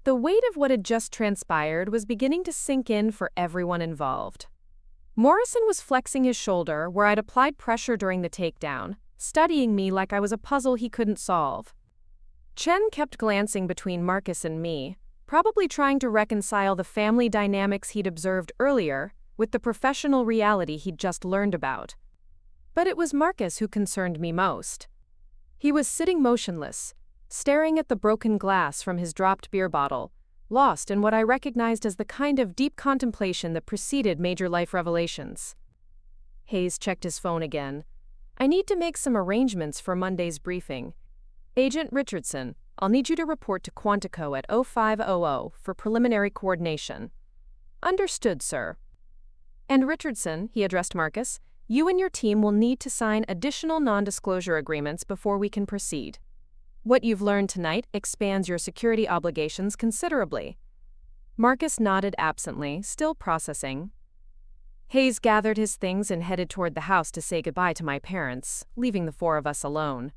The weight of what had just transpired was beginning to sink in for everyone involved. Morrison was flexing his shoulder where I'd applied pressure during the takedown, studying me like I was a puzzle he couldn't solve. Chen kept glancing between Marcus and me, probably trying to reconcile the family dynamics he'd observed earlier with the professional reality he'd just learned about. But it was Marcus who concerned me most. He was sitting motionless, staring at the broken glass from his dropped beer bottle, lost in what I recognized as the kind of deep contemplation that preceded major life revelations. Hayes checked his phone again. I need to make some arrangements for Monday's briefing. Agent Richardson, I'll need you to report to Quantico at 0500 for preliminary coordination. Understood, sir. And Richardson, he addressed Marcus, you and your team will need to sign additional non-disclosure agreements before we can proceed. What you've learned tonight expands your security obligations considerably. Marcus nodded absently, still processing. Hayes gathered his things and headed toward the house to say goodbye to my parents, leaving the four of us alone.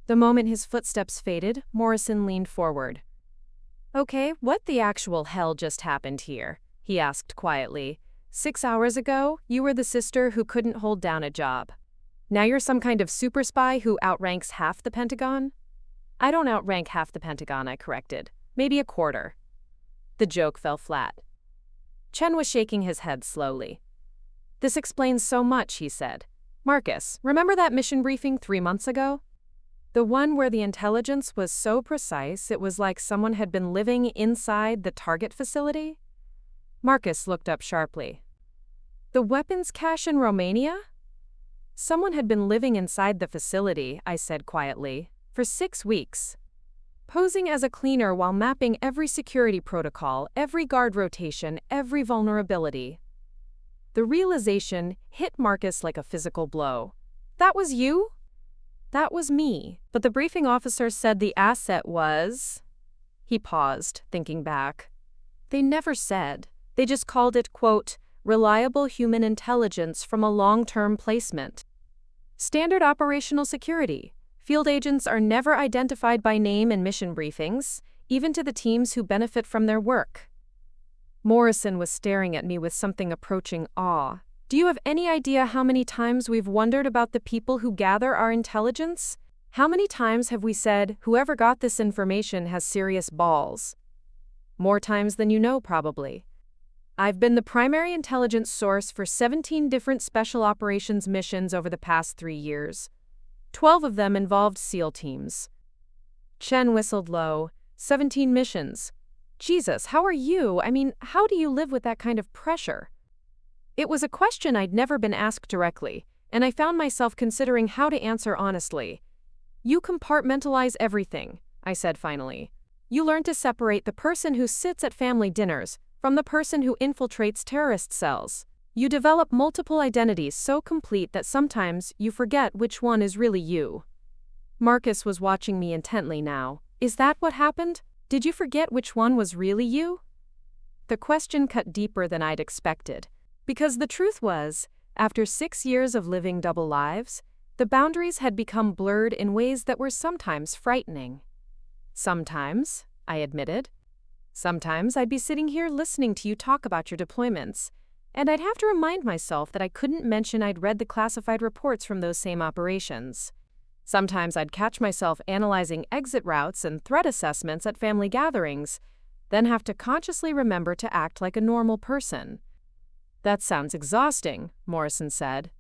The moment his footsteps faded, Morrison leaned forward. Okay, what the actual hell just happened here? He asked quietly. 6 hours ago, you were the sister who couldn't hold down a job. Now you're some kind of super spy who outranks half the Pentagon? I don't outrank half the Pentagon, I corrected. Maybe a quarter. The joke fell flat. Chen was shaking his head slowly. This explains so much, he said. Marcus, remember that mission briefing 3 months ago? The one where the intelligence was so precise it was like someone had been living inside the target facility? Marcus looked up sharply. The weapons cache in Romania? Someone had been living inside the facility, I said quietly, for 6 weeks. Posing as a cleaner while mapping every security protocol, every guard rotation, every vulnerability. The realization hit Marcus like a physical blow. That was you? That was me, but the briefing officer said the asset was… He paused, thinking back. They never said. They just called it, quote, reliable human intelligence from a long-term placement. Standard operational security. Field agents are never identified by name in mission briefings, even to the teams who benefit from their work. Morrison was staring at me with something approaching awe. Do you have any idea how many times we've wondered about the people who gather our intelligence? How many times have we said, whoever got this information has serious balls? More times than you know, probably. I've been the primary intelligence source for 17 different special operations missions over the past 3 years. 12 of them involved SEAL teams. Chen whistled low. 17 missions. Jesus, how are you? How do you live with that kind of pressure? It was a question I'd never been asked directly, and I found myself considering how to answer honestly. You compartmentalize everything, I said finally. You learn to separate the person who sits at family dinners from the person who infiltrates terrorist cells. You develop multiple identities so complete that sometimes you forget which one is really you. Marcus was watching me intently now. Is that what happened? Did you forget which one was really you? The question cut deeper than I'd expected. Because the truth was, after 6 years of living double lives, the boundaries had become blurred in ways that were sometimes frightening. Sometimes, I admitted. Sometimes I'd be sitting here listening to you talk about your deployments, and I'd have to remind myself that I couldn't mention I'd read the classified reports from those same operations. Sometimes I'd catch myself analyzing exit routes and threat assessments at family gatherings, then have to consciously remember to act like a normal person. That sounds exhausting, Morrison said.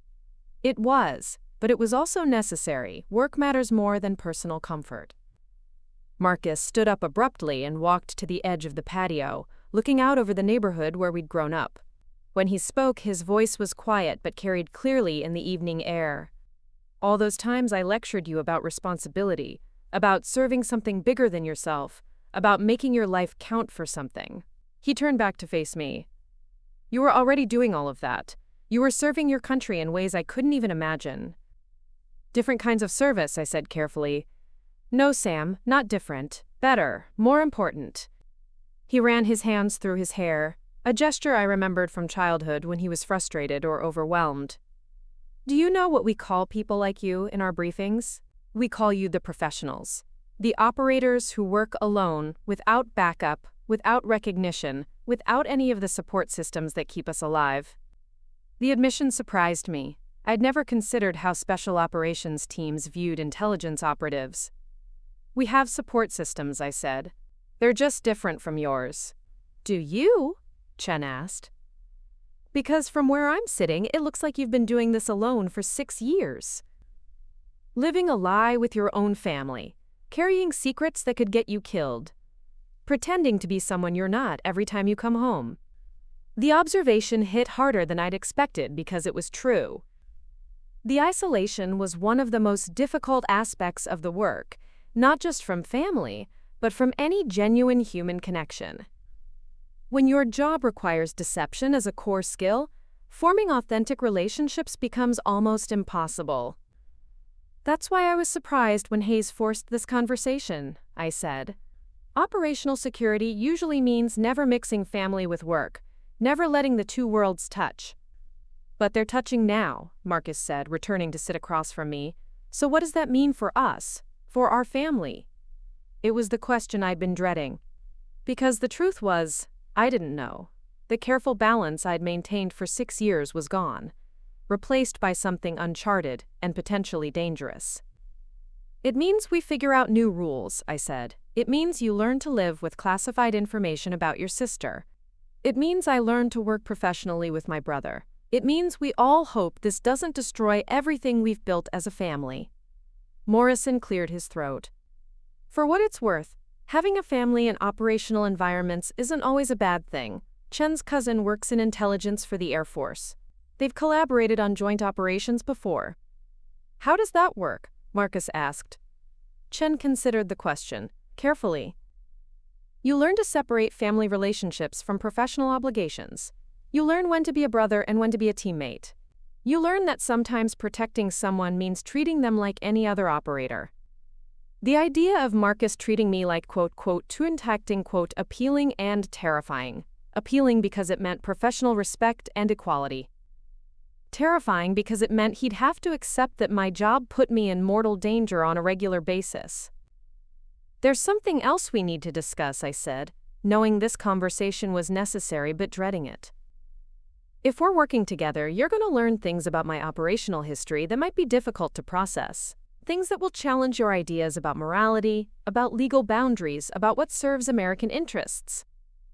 It was, but it was also necessary. Work matters more than personal comfort. Marcus stood up abruptly and walked to the edge of the patio, looking out over the neighborhood where we'd grown up. When he spoke, his voice was quiet but carried clearly in the evening air. All those times I lectured you about responsibility, about serving something bigger than yourself, about making your life count for something. He turned back to face me. You were already doing all of that. You were serving your country in ways I couldn't even imagine. Different kinds of service, I said carefully. No, Sam, not different. Better, more important. He ran his hands through his hair, a gesture I remembered from childhood when he was frustrated or overwhelmed. Do you know what we call people like you in our briefings? We call you the professionals. The operators who work alone, without backup, without recognition, without any of the support systems that keep us alive. The admission surprised me. I'd never considered how special operations teams viewed intelligence operatives. We have support systems, I said. They're just different from yours. Do you? Chen asked. Because from where I'm sitting, it looks like you've been doing this alone for 6 years. Living a lie with your own family, carrying secrets that could get you killed, pretending to be someone you're not every time you come home. The observation hit harder than I'd expected because it was true. The isolation was one of the most difficult aspects of the work, not just from family, but from any genuine human connection. When your job requires deception as a core skill, forming authentic relationships becomes almost impossible. That's why I was surprised when Hayes forced this conversation, I said. Operational security usually means never mixing family with work, never letting the two worlds touch. But they're touching now, Marcus said, returning to sit across from me. So what does that mean for us, for our family? It was the question I'd been dreading. Because the truth was, I didn't know. The careful balance I'd maintained for 6 years was gone, replaced by something uncharted and potentially dangerous. It means we figure out new rules, I said. It means you learn to live with classified information about your sister. It means I learn to work professionally with my brother. It means we all hope this doesn't destroy everything we've built as a family. Morrison cleared his throat. For what it's worth, having a family in operational environments isn't always a bad thing. Chen's cousin works in intelligence for the Air Force. They've collaborated on joint operations before. How does that work? Marcus asked. Chen considered the question carefully. You learn to separate family relationships from professional obligations. You learn when to be a brother and when to be a teammate. You learn that sometimes protecting someone means treating them like any other operator. The idea of Marcus treating me like "too appealing and terrifying. Appealing because it meant professional respect and equality. Terrifying because it meant he'd have to accept that my job put me in mortal danger on a regular basis. There's something else we need to discuss, I said, knowing this conversation was necessary but dreading it. If we're working together, you're going to learn things about my operational history that might be difficult to process. Things that will challenge your ideas about morality, about legal boundaries, about what serves American interests.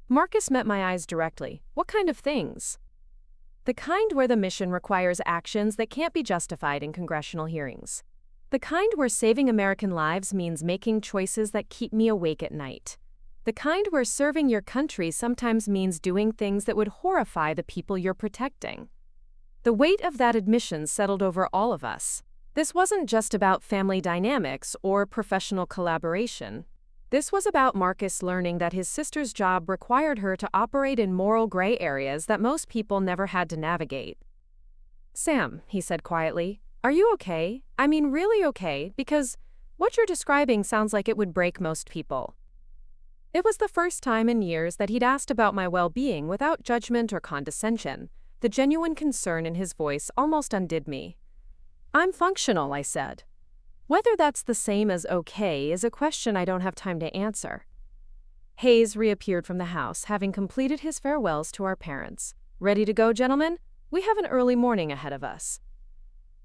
Marcus met my eyes directly. What kind of things? The kind where the mission requires actions that can't be justified in congressional hearings. The kind where saving American lives means making choices that keep me awake at night. The kind where serving your country sometimes means doing things that would horrify the people you're protecting. The weight of that admission settled over all of us. This wasn't just about family dynamics or professional collaboration. This was about Marcus learning that his sister's job required her to operate in moral gray areas that most people never had to navigate. Sam, he said quietly, are you okay? I mean really okay, because what you're describing sounds like it would break most people. It was the first time in years that he'd asked about my well-being without judgment or condescension. The genuine concern in his voice almost undid me. I'm functional, I said. Whether that's the same as okay is a question I don't have time to answer. Hayes reappeared from the house, having completed his farewells to our parents. Ready to go, gentlemen? We have an early morning ahead of us.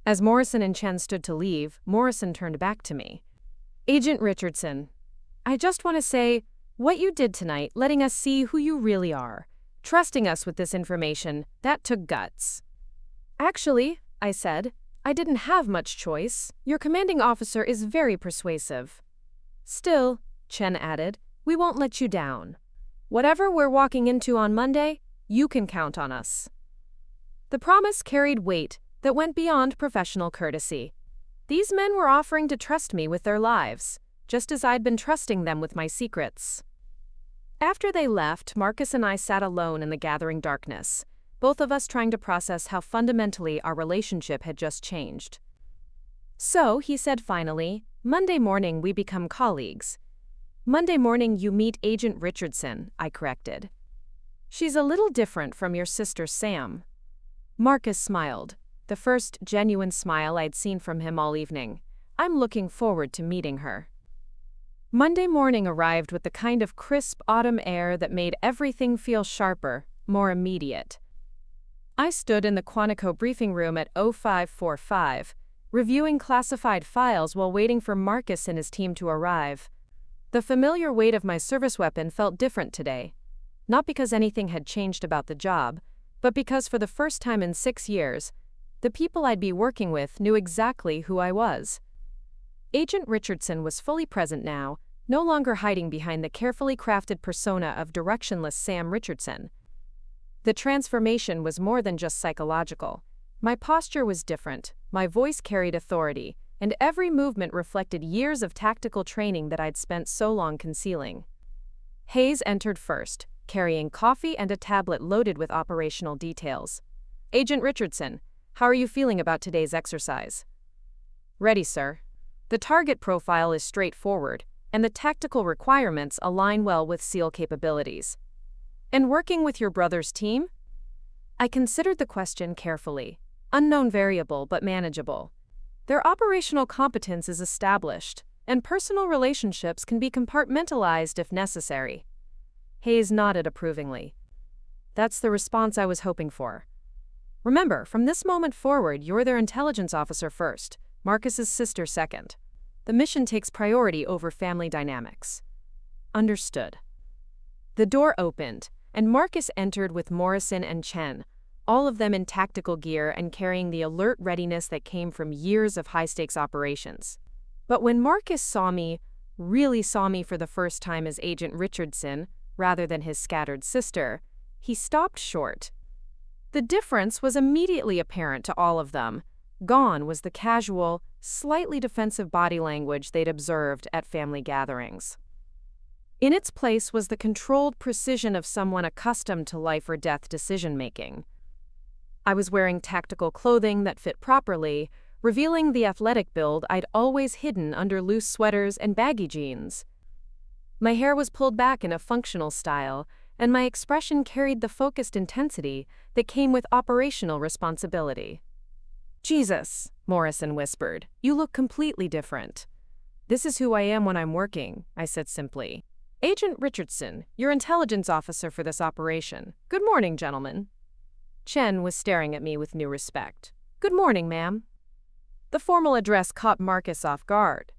As Morrison and Chen stood to leave, Morrison turned back to me. Agent Richardson, I just want to say, what you did tonight, letting us see who you really are, trusting us with this information, that took guts. Actually, I said, I didn't have much choice. Your commanding officer is very persuasive. Still, Chen added, we won't let you down. Whatever we're walking into on Monday, you can count on us. The promise carried weight that went beyond professional courtesy. These men were offering to trust me with their lives, just as I'd been trusting them with my secrets. After they left, Marcus and I sat alone in the gathering darkness, both of us trying to process how fundamentally our relationship had just changed. So, he said finally, Monday morning we become colleagues. Monday morning you meet Agent Richardson, I corrected. She's a little different from your sister Sam. Marcus smiled, the first genuine smile I'd seen from him all evening. I'm looking forward to meeting her. Monday morning arrived with the kind of crisp autumn air that made everything feel sharper, more immediate. I stood in the Quantico briefing room at 0545, reviewing classified files while waiting for Marcus and his team to arrive. The familiar weight of my service weapon felt different today. Not because anything had changed about the job, but because for the first time in 6 years, the people I'd be working with knew exactly who I was. Agent Richardson was fully present now, no longer hiding behind the carefully crafted persona of directionless Sam Richardson. The transformation was more than just psychological. My posture was different, My voice carried authority, and every movement reflected years of tactical training that I'd spent so long concealing. Hayes entered first, carrying coffee and a tablet loaded with operational details. "Agent Richardson, how are you feeling about today's exercise?" "Ready, sir." The target profile is straightforward, and the tactical requirements align well with SEAL capabilities. "And working with your brother's team?" I considered the question carefully. Unknown variable but manageable. Their operational competence is established, and personal relationships can be compartmentalized if necessary. Hayes nodded approvingly. "That's the response I was hoping for. Remember, from this moment forward, you're their intelligence officer first, Marcus's sister second. The mission takes priority over family dynamics." "Understood." The door opened, and Marcus entered with Morrison and Chen, all of them in tactical gear and carrying the alert readiness that came from years of high-stakes operations. But when Marcus really saw me for the first time as Agent Richardson, rather than his scattered sister, he stopped short. The difference was immediately apparent to all of them. Gone was the casual, slightly defensive body language they'd observed at family gatherings. In its place was the controlled precision of someone accustomed to life-or-death decision-making. I was wearing tactical clothing that fit properly, revealing the athletic build I'd always hidden under loose sweaters and baggy jeans. My hair was pulled back in a functional style, and my expression carried the focused intensity that came with operational responsibility. "Jesus," Morrison whispered, "you look completely different." "This is who I am when I'm working," I said simply. "Agent Richardson, your intelligence officer for this operation. Good morning, gentlemen." Chen was staring at me with new respect. "Good morning, ma'am." The formal address caught Marcus off guard.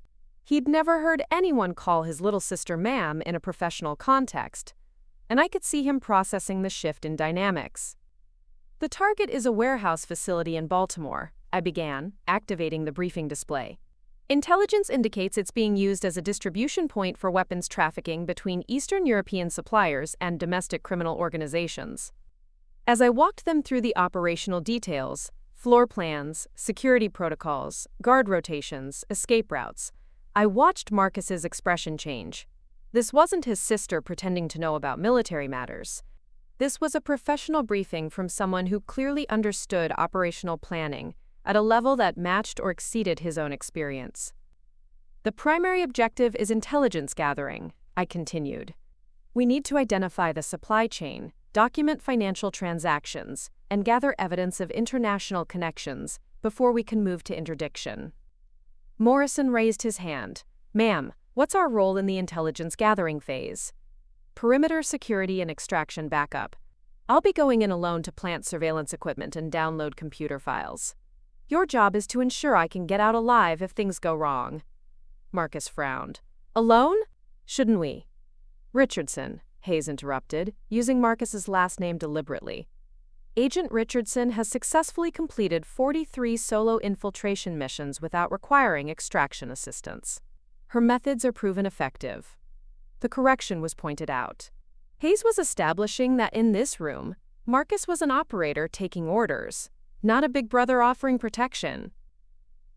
He'd never heard anyone call his little sister ma'am in a professional context, and I could see him processing the shift in dynamics. "The target is a warehouse facility in Baltimore," I began, activating the briefing display. "Intelligence indicates it's being used as a distribution point for weapons trafficking between Eastern European suppliers and domestic criminal organizations." As I walked them through the operational details, floor plans, security protocols, guard rotations, escape routes, I watched Marcus's expression change. This wasn't his sister pretending to know about military matters. This was a professional briefing from someone who clearly understood operational planning at a level that matched or exceeded his own experience. "The primary objective is intelligence gathering," I continued. "We need to identify the supply chain, document financial transactions, and gather evidence of international connections before we can move to interdiction." Morrison raised his hand. "Ma'am, what's our role in the intelligence gathering phase?" "Perimeter security and extraction backup. I'll be going in alone to plant surveillance equipment and download computer files. Your job is to ensure I can get out alive if things go wrong." Marcus frowned. "Alone? Shouldn't we?" "Richardson," Hayes interrupted, using Marcus's last name deliberately. "Agent Richardson has successfully completed 43 solo infiltration missions without requiring extraction assistance. Her methods are proven effective." The correction was pointed out. Hayes was establishing that in this room, Marcus was an operator taking orders, not a big brother offering protection.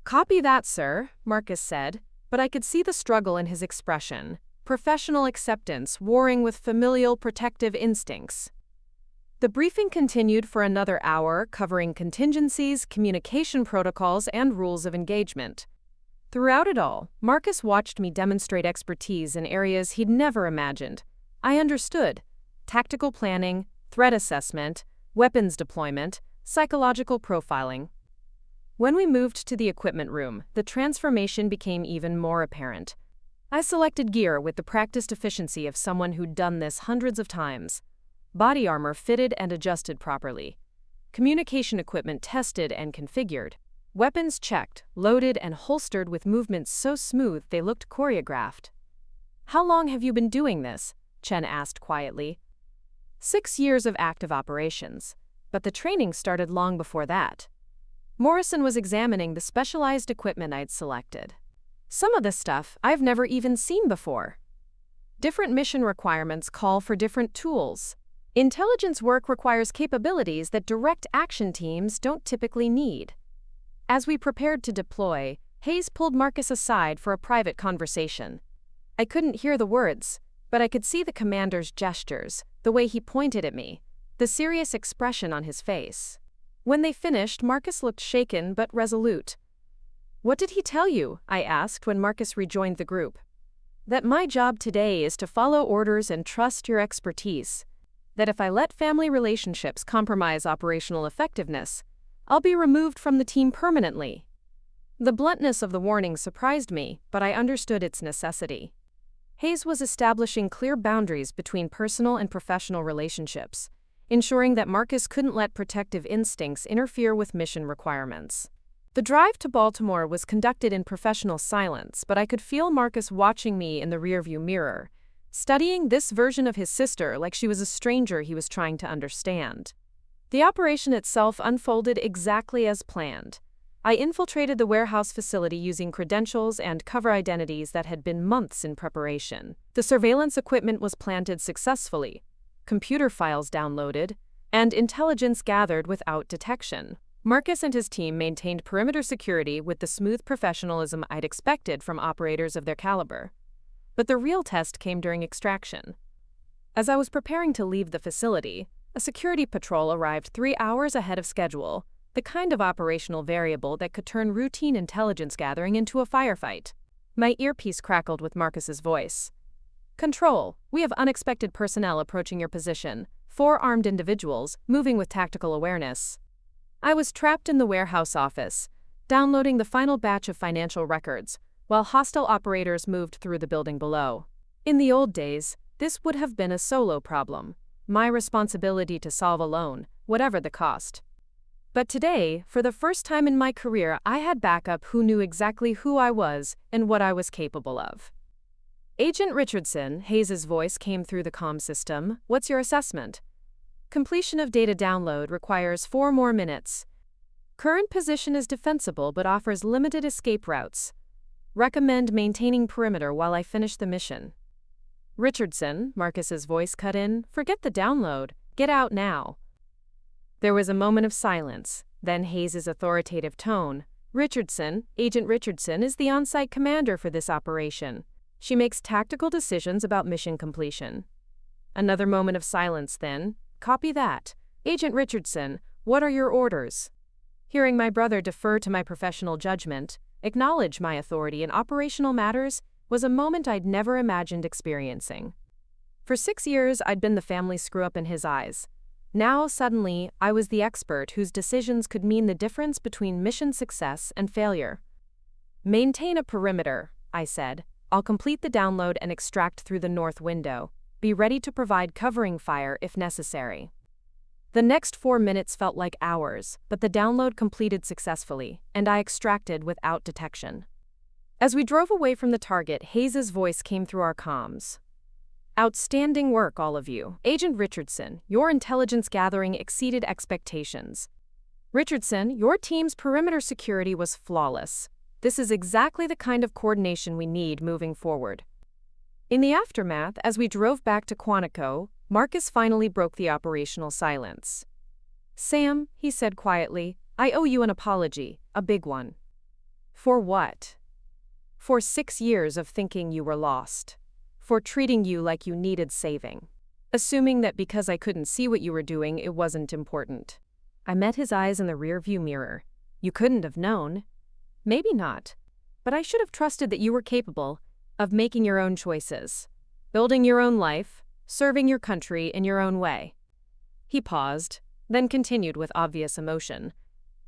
"Copy that, sir," Marcus said, but I could see the struggle in his expression. Professional acceptance warring with familial protective instincts. The briefing continued for another hour, covering contingencies, communication protocols, and rules of engagement. Throughout it all, Marcus watched me demonstrate expertise in areas he'd never imagined. I understood tactical planning, threat assessment, weapons deployment, psychological profiling. When we moved to the equipment room, the transformation became even more apparent. I selected gear with the practiced efficiency of someone who'd done this hundreds of times. Body armor fitted and adjusted properly. Communication equipment tested and configured. Weapons checked, loaded, and holstered with movements so smooth they looked choreographed. "How long have you been doing this?" Chen asked quietly. 6 years of active operations, but the training started long before that. Morrison was examining the specialized equipment I'd selected. "Some of this stuff I've never even seen before. Different mission requirements call for different tools. Intelligence work requires capabilities that direct action teams don't typically need." As we prepared to deploy, Hayes pulled Marcus aside for a private conversation. I couldn't hear the words, but I could see the commander's gestures, the way he pointed at me, the serious expression on his face. When they finished, Marcus looked shaken but resolute. "What did he tell you?" I asked when Marcus rejoined the group. "That my job today is to follow orders and trust your expertise. That if I let family relationships compromise operational effectiveness, I'll be removed from the team permanently." The bluntness of the warning surprised me, but I understood its necessity. Hayes was establishing clear boundaries between personal and professional relationships, ensuring that Marcus couldn't let protective instincts interfere with mission requirements. The drive to Baltimore was conducted in professional silence, but I could feel Marcus watching me in the rearview mirror, studying this version of his sister like she was a stranger he was trying to understand. The operation itself unfolded exactly as planned. I infiltrated the warehouse facility using credentials and cover identities that had been months in preparation. The surveillance equipment was planted successfully, computer files downloaded, and intelligence gathered without detection. Marcus and his team maintained perimeter security with the smooth professionalism I'd expected from operators of their caliber. But the real test came during extraction. As I was preparing to leave the facility, a security patrol arrived 3 hours ahead of schedule, the kind of operational variable that could turn routine intelligence gathering into a firefight. My earpiece crackled with Marcus's voice. "Control, we have unexpected personnel approaching your position, 4 armed individuals, moving with tactical awareness." I was trapped in the warehouse office, downloading the final batch of financial records, while hostile operators moved through the building below. In the old days, this would have been a solo problem, my responsibility to solve alone, whatever the cost. But today, for the first time in my career, I had backup who knew exactly who I was and what I was capable of. "Agent Richardson," Hayes's voice came through the comm system. "What's your assessment?" "Completion of data download requires 4 more minutes. Current position is defensible but offers limited escape routes. Recommend maintaining perimeter while I finish the mission." "Richardson," Marcus's voice cut in, "forget the download. Get out now." There was a moment of silence, then Hayes's authoritative tone. "Richardson, Agent Richardson is the on-site commander for this operation. She makes tactical decisions about mission completion." Another moment of silence then. "Copy that. Agent Richardson, what are your orders?" Hearing my brother defer to my professional judgment, acknowledge my authority in operational matters, was a moment I'd never imagined experiencing. For 6 years, I'd been the family screw-up in his eyes. Now, suddenly, I was the expert whose decisions could mean the difference between mission success and failure. "Maintain a perimeter," I said. "I'll complete the download and extract through the north window. Be ready to provide covering fire if necessary." The next 4 minutes felt like hours, but the download completed successfully, and I extracted without detection. As we drove away from the target, Hayes's voice came through our comms. "Outstanding work, all of you. Agent Richardson, your intelligence gathering exceeded expectations. Richardson, your team's perimeter security was flawless. This is exactly the kind of coordination we need moving forward." In the aftermath, as we drove back to Quantico, Marcus finally broke the operational silence. "Sam," he said quietly, "I owe you an apology, a big one." "For what?" "For 6 years of thinking you were lost. For treating you like you needed saving. Assuming that because I couldn't see what you were doing, it wasn't important." I met his eyes in the rearview mirror. "You couldn't have known." "Maybe not. But I should have trusted that you were capable of making your own choices, building your own life, serving your country in your own way." He paused, then continued with obvious emotion.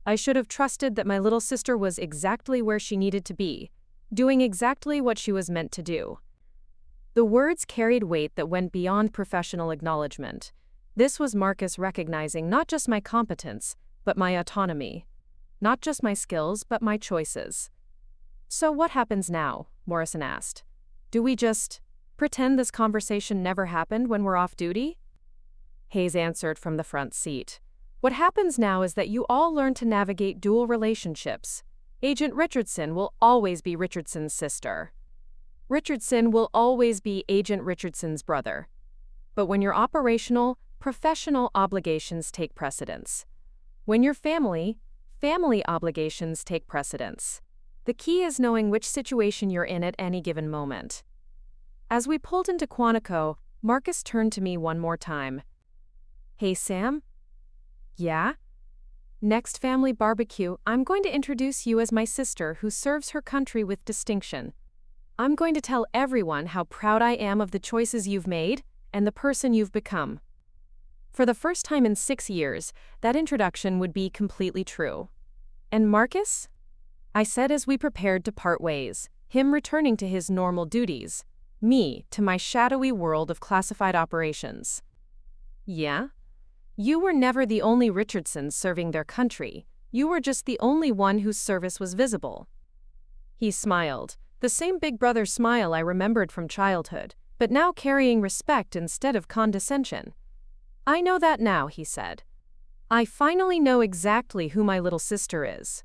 "I should have trusted that my little sister was exactly where she needed to be, doing exactly what she was meant to do." The words carried weight that went beyond professional acknowledgement. This was Marcus recognizing not just my competence, but my autonomy. Not just my skills, but my choices. "So what happens now?" Morrison asked. "Do we just pretend this conversation never happened when we're off duty?" Hayes answered from the front seat. "What happens now is that you all learn to navigate dual relationships. Agent Richardson will always be Richardson's sister. Richardson will always be Agent Richardson's brother. But when you're operational, professional obligations take precedence. When you're family, family obligations take precedence. The key is knowing which situation you're in at any given moment. As we pulled into Quantico, Marcus turned to me one more time. "Hey, Sam?" "Yeah?" "Next family barbecue, I'm going to introduce you as my sister who serves her country with distinction. I'm going to tell everyone how proud I am of the choices you've made and the person you've become." For the first time in 6 years, that introduction would be completely true. "And Marcus?" I said as we prepared to part ways, him returning to his normal duties, me to my shadowy world of classified operations. "Yeah? You were never the only Richardsons serving their country. You were just the only one whose service was visible." He smiled, the same big brother smile I remembered from childhood, but now carrying respect instead of condescension. "I know that now," he said. "I finally know exactly who my little sister is."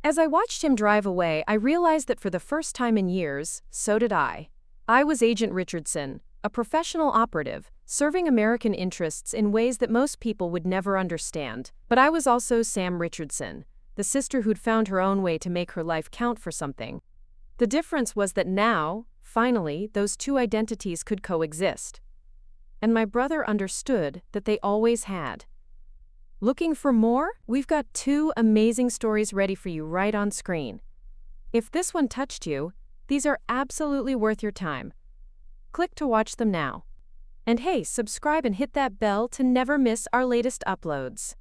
As I watched him drive away, I realized that for the first time in years, so did I. I was Agent Richardson, a professional operative, serving American interests in ways that most people would never understand. But I was also Sam Richardson, the sister who'd found her own way to make her life count for something. The difference was that now, finally, those two identities could coexist. And my brother understood that they always had. Looking for more? We've got 2 amazing stories ready for you right on screen. If this one touched you, these are absolutely worth your time. Click to watch them now. And hey, subscribe and hit that bell to never miss our latest uploads.